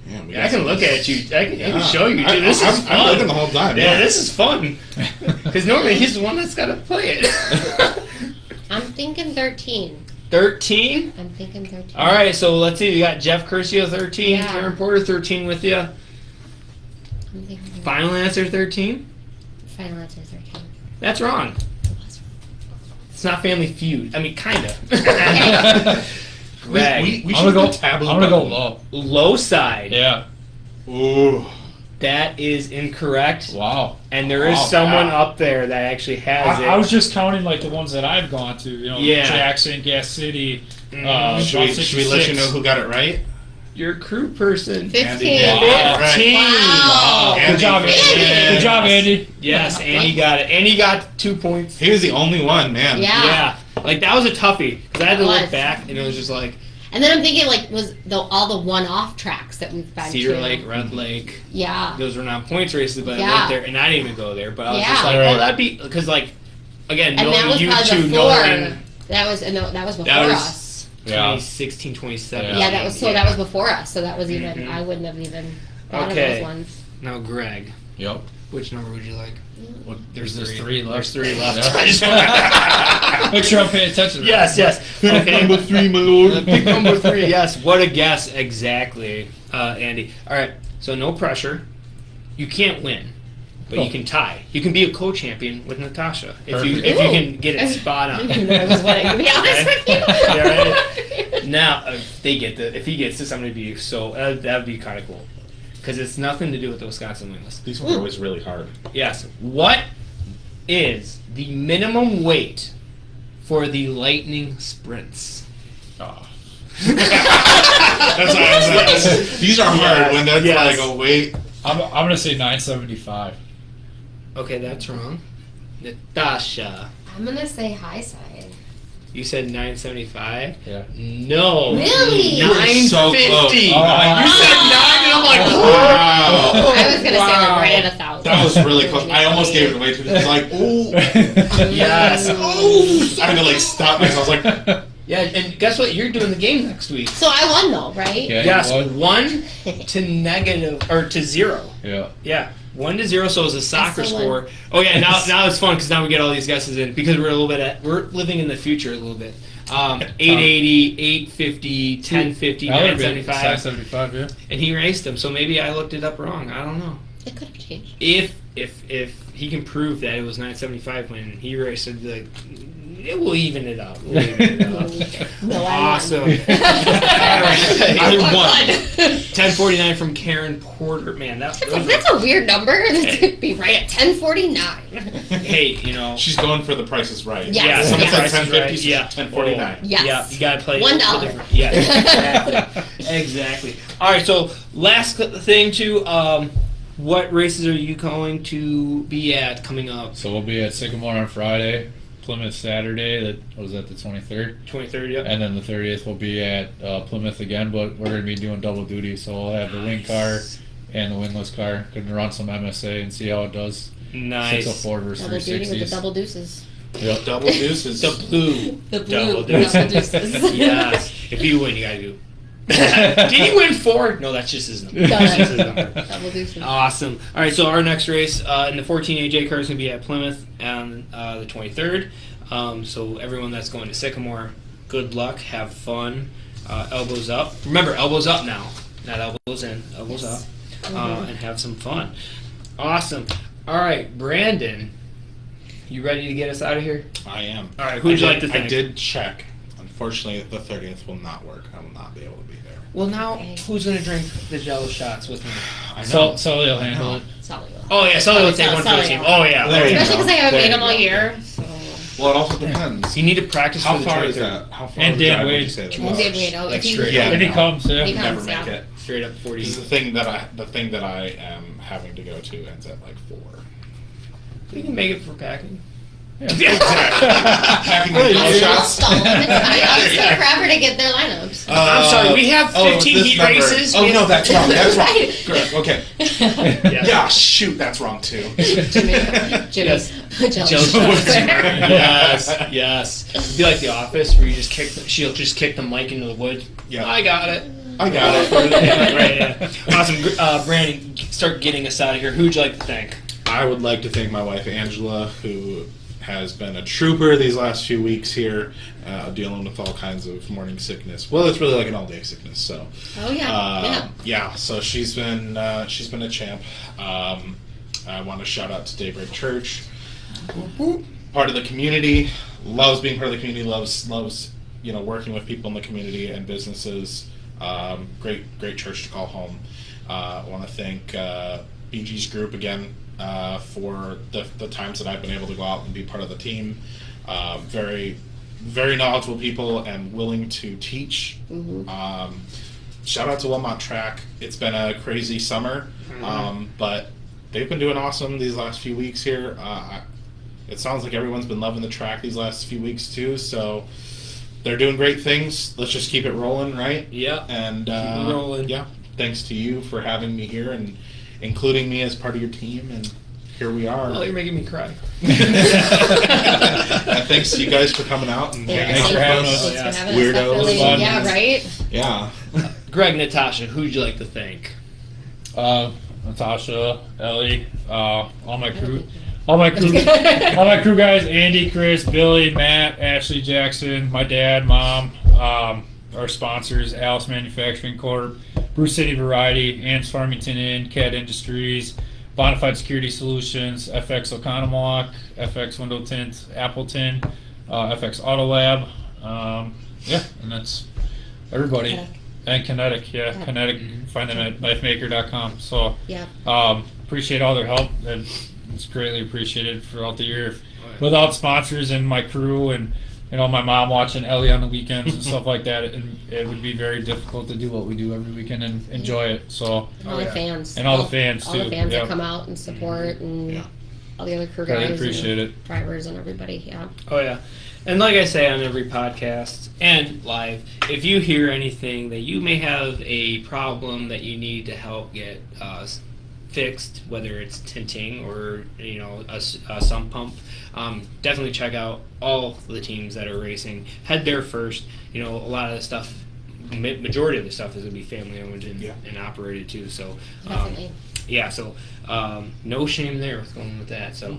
Man, we Yeah, I can look at you. I can show you. Dude, I'm looking the whole time. Yeah, this is fun. Because normally he's the one that's got to play it. I'm thinking 13. 13? I'm thinking 13. All right, so let's see. We got Jeff Curcio 13, Yeah. Karen Porter 13 with you. I'm thinking Final answer 13? final answer 13. That's wrong. It's not Family Feud. I mean, kind of. Greg. We I'm should gonna go go. taboo. I'm gonna go low. Lowside. Yeah. Ooh. That is incorrect. Wow. And there is Wow. someone up there that actually has it. I was just counting like the ones that I've gone to. You know, Yeah. Jackson, Gas City. Should we let you know who got it right? Your crew person. 15. Wow. 15. Wow. Good job, Andy. Andy. Good job, Andy. Yes, Andy got it. Andy got 2 points. He was the only one, man. Yeah. Yeah. Like, that was a toughie. Because I had to It look was. back, and it was just like And then I'm thinking, like, was all the one-off tracks that we've been Cedar to. Lake, Red Lake. Yeah. Those were not points races, but I Yeah. went there, and I didn't even go there. But I was Yeah. just like, Right. oh, that'd be... Because, like, again, And that knowing was you probably two, before. knowing... That was before That was us. 2016, 2017. Yeah, that was before us. So that was even. Mhm. I wouldn't have even thought of Okay. those ones. Now, Greg, Yep. which number would you like? Well, There's there's three. three left. There's 3 left. Yeah. I just want Make sure I'm paying attention. Yes, yes. Okay. Number 3, my lord. Pick number 3. Yes. What a guess, exactly, Andy. All right. So no pressure. You can't win, but you can tie. You can be a co-champion with Natasha if you Perfect. can get it spot I on. didn't know I was winning, to be honest with you. Yeah, right. Now, if he gets this, I'm gonna be so that would be kind of cool because it's nothing to do with the Wisconsin Wingless. These ones are always really hard. Yes. What is the minimum weight for the Lightning sprints? Oh. That's what I was like. These are hard Yes, when that's yes. like a weight. I'm gonna say 975. Okay, that's wrong. Natasha, I'm gonna say Highside. you said 975. Yeah. No. Really? You were so 950. close. Oh. You said 9, and I'm like, Wow. I was gonna say like Wow. right at 1,000. That was really close. I almost gave it away too. It's like, ooh. Yes. Oh. I had to like stop myself. I was like, Yeah, and guess what? You're doing the game next week. So I won though, right? Yeah. Yes, What? 1 to negative or to 0. Yeah. Yeah, 1 to 0. So it's a soccer still score. Oh yeah, now it's fun because now we get all these guesses in because we're living in the future a little bit. 880, 850, 1050, That would've been 975, 975, yeah. and he raced them. So maybe I looked it up wrong. I don't know. It could have changed. If he can prove that it was 975 when he raced, I'd be like, It will even it out. We'll even it out. No, Awesome. I won. I won. 1049 from Karen Porter. Man, that's a weird number. It'd be right at 1049. Hey, you know. She's going for the Price is Right. Yes. Yeah, Someone yes. said 1050, Right. Yeah. 1049. Yes. Yeah, you gotta play $1. Yeah, exactly. Exactly. All right, so last thing too. What races are you going to be at coming up? So we'll be at Sycamore on Friday, Plymouth Saturday. That was that the 23rd. 23rd, yep. And then the 30th we'll be at Plymouth again, but we're going to be doing double duty. So we'll have the wing car and the wingless car. Going to run some MSA and see how it does. Nice. 604 versus Double duty with the 360s. double deuces. Yep. Double deuces. The blue. The blue Double double deuces. deuces. Yes. If you win, you gotta do. Did he win 4? No, that's just his number. That's just his number. Double deuces. Awesome. All right, so our next race in the 14 AJ car is going to be at Plymouth on the 23rd. So everyone that's going to Sycamore, good luck, have fun, elbows up. Remember, elbows up now, not elbows in, elbows up, and have some fun. Awesome. All right, Brandon, you ready to get us out of here? I am. All right, who'd you like to thank? I did check. Unfortunately, the 30th will not work. I will not be able to be there. Well, now, who's going to drink the Jello shots with me? I know. So they'll handle it. Solid. Oh, yeah, Sully will take one for the team. Oh, yeah. There you Especially go. because I haven't There made you them all go. year. So. Well, it also depends. You need to practice How for the far is 23rd. that? How far And of a Dan drive would you Wade. say that And was? Dan Wade, oh, Like if he- straight Yeah, If he no. comes, yeah. He Never comes, make yeah. it. Straight up 40. This is the thing that I am having to go to ends at like 4. We can make it for packing. Packing the I'll shots. stall them. I'll just take forever to get their lineups. I'm sorry, we have 15 this heat number. races. Oh We no, have- that's wrong. That's wrong. Right. Correct. Okay. Yeah. Yeah, shoot, that's wrong too. Jimmy's Jello jealous. shots. Yes. It'd be like The Office, where you just she'll just kick the mic into the woods. Yeah. I got it. I got it. Yeah, right, yeah. Awesome. Brandon, start getting us out of here. Who'd you like to thank? I would like to thank my wife Angela, who has been a trooper these last few weeks here, dealing with all kinds of morning sickness. Well, it's really like an all-day sickness. So, Oh yeah. yeah. So she's been a champ. I want to shout out to Daybreak Church, part of the community. Loves being part of the community. Loves working with people in the community and businesses. Great church to call home. I want to thank BG's group again. For the times that I've been able to go out and be part of the team. Very, very knowledgeable people and willing to teach. Shout out to Wilmot Track. It's been a crazy summer, but they've been doing awesome these last few weeks here. It sounds like everyone's been loving the track these last few weeks too, so they're doing great things. Let's just keep it rolling, right? Yeah. And Keep it rolling. Yeah, thanks to you for having me here and including me as part of your team, and here we are. Oh, you're making me cry. And thanks to you guys for coming out and hanging Thanks out for with having us. us. Thanks for having Weirdos. us. Definitely. Fun. Yeah, right. Yeah. Greg, Natasha, who'd you like to thank? Natasha, Ellie, all my crew guys: Andy, Chris, Billy, Matt, Ashley, Jackson, my dad, mom, our sponsors: Alice Manufacturing Corp, Bruce City Variety, Ann's Farmington Inn, CAD Industries, Bonafide Security Solutions, FX Oconomowoc, FX Window Tint, Appleton, FX Auto Lab, and that's everybody. Kinetic. And Kinetic, yeah. Kinetic, you can find them at knifemaker.com. So, Yeah. appreciate all their help, and it's greatly appreciated throughout the year. Without sponsors and my crew and my mom watching Ellie on the weekends and stuff like that, it would be very difficult to do what we do every weekend and enjoy it. So, And all the fans. And all the fans, All the too. fans Yeah. that come out and support and Yeah. all the other crew Really guys. appreciate and it. Drivers and everybody, yeah. Oh, yeah. And like I say on every podcast and live, if you hear anything that you may have a problem that you need to help get fixed, whether it's tinting or a sump pump, definitely check out all the teams that are racing. Head there first. A lot of the stuff, majority of the stuff is going to be family owned and operated too. So Definitely. yeah, so no shame there with going with that. So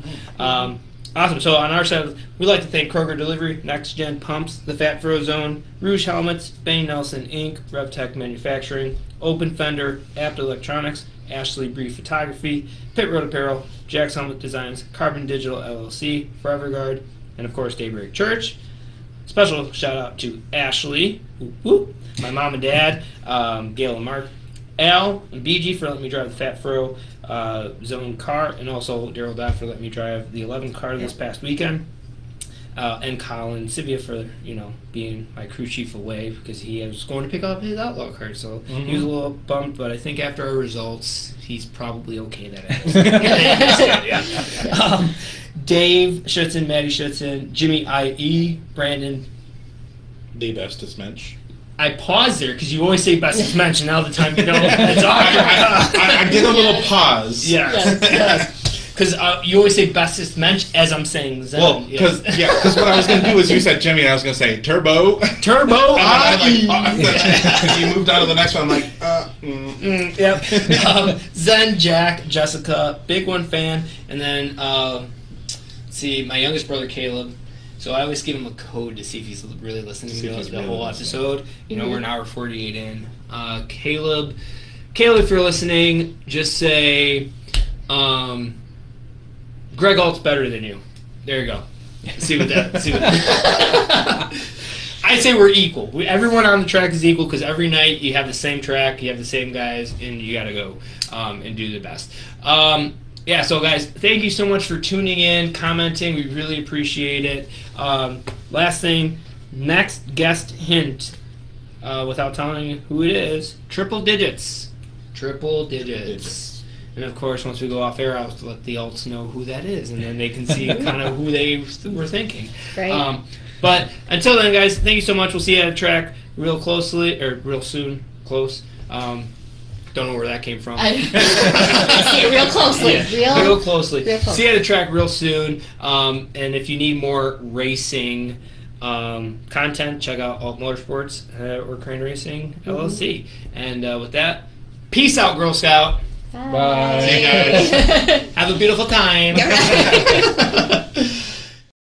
awesome. So on our side, we'd like to thank Kroger Delivery, Next Gen Pumps, The Fat Fro Zone, Rouge Helmets, Bain Nelson Inc., RevTech Manufacturing, Open Fender, Apt Electronics, Ashley Bree Photography, Pit Road Apparel, Jack's Helmet Designs, Carbon Digital LLC, Forever Guard, and of course Daybreak Church. Special shout out to Ashley, whoop, whoop, my mom and dad, Gail and Mark, Al and BG for letting me drive the Fat Fro Zone car, and also Daryl Dodd for letting me drive the 11 car this past weekend. And Colin Sivia for being my crew chief away because he was going to pick up his outlaw card, so he was a little bummed. But I think after our results, he's probably okay that it Dave Schutzen, Maddie Schutzen, Jimmy IE, Brandon. The bestest mensch. I paused there because you always say bestest mensch, and now the time you know it's awkward. I did a little pause. Yes. Because you always say bestest mensch as I'm saying Zen. Well, because what I was going to do is you said Jimmy, and I was going to say Turbo. Turbo. You moved on to the next one. I'm like, yep. Zen, Jack, Jessica, big one fan, and then let's see, my youngest brother Caleb. So I always give him a code to see if he's really listening to the whole episode. We're an hour 48 in. Caleb, if you're listening, just say. Greg Alt's better than you. There you go. See what that. I say we're equal. Everyone on the track is equal because every night you have the same track, you have the same guys, and you got to go and do the best. So guys, thank you so much for tuning in, commenting. We really appreciate it. Last thing, next guest hint, without telling you who it is, triple digits. And of course, once we go off air, I'll let the alts know who that is, and then they can see kind of who they were thinking. Right. But until then, guys, thank you so much. We'll see you at a track real soon. Close. Don't know where that came from. I see it real closely. Yeah, real closely. Real close. See you at a track real soon. And if you need more racing content, check out Alt Motorsports or Crane Racing LLC. And with that, peace out, Girl Scout. Bye. See you guys. Have a beautiful time.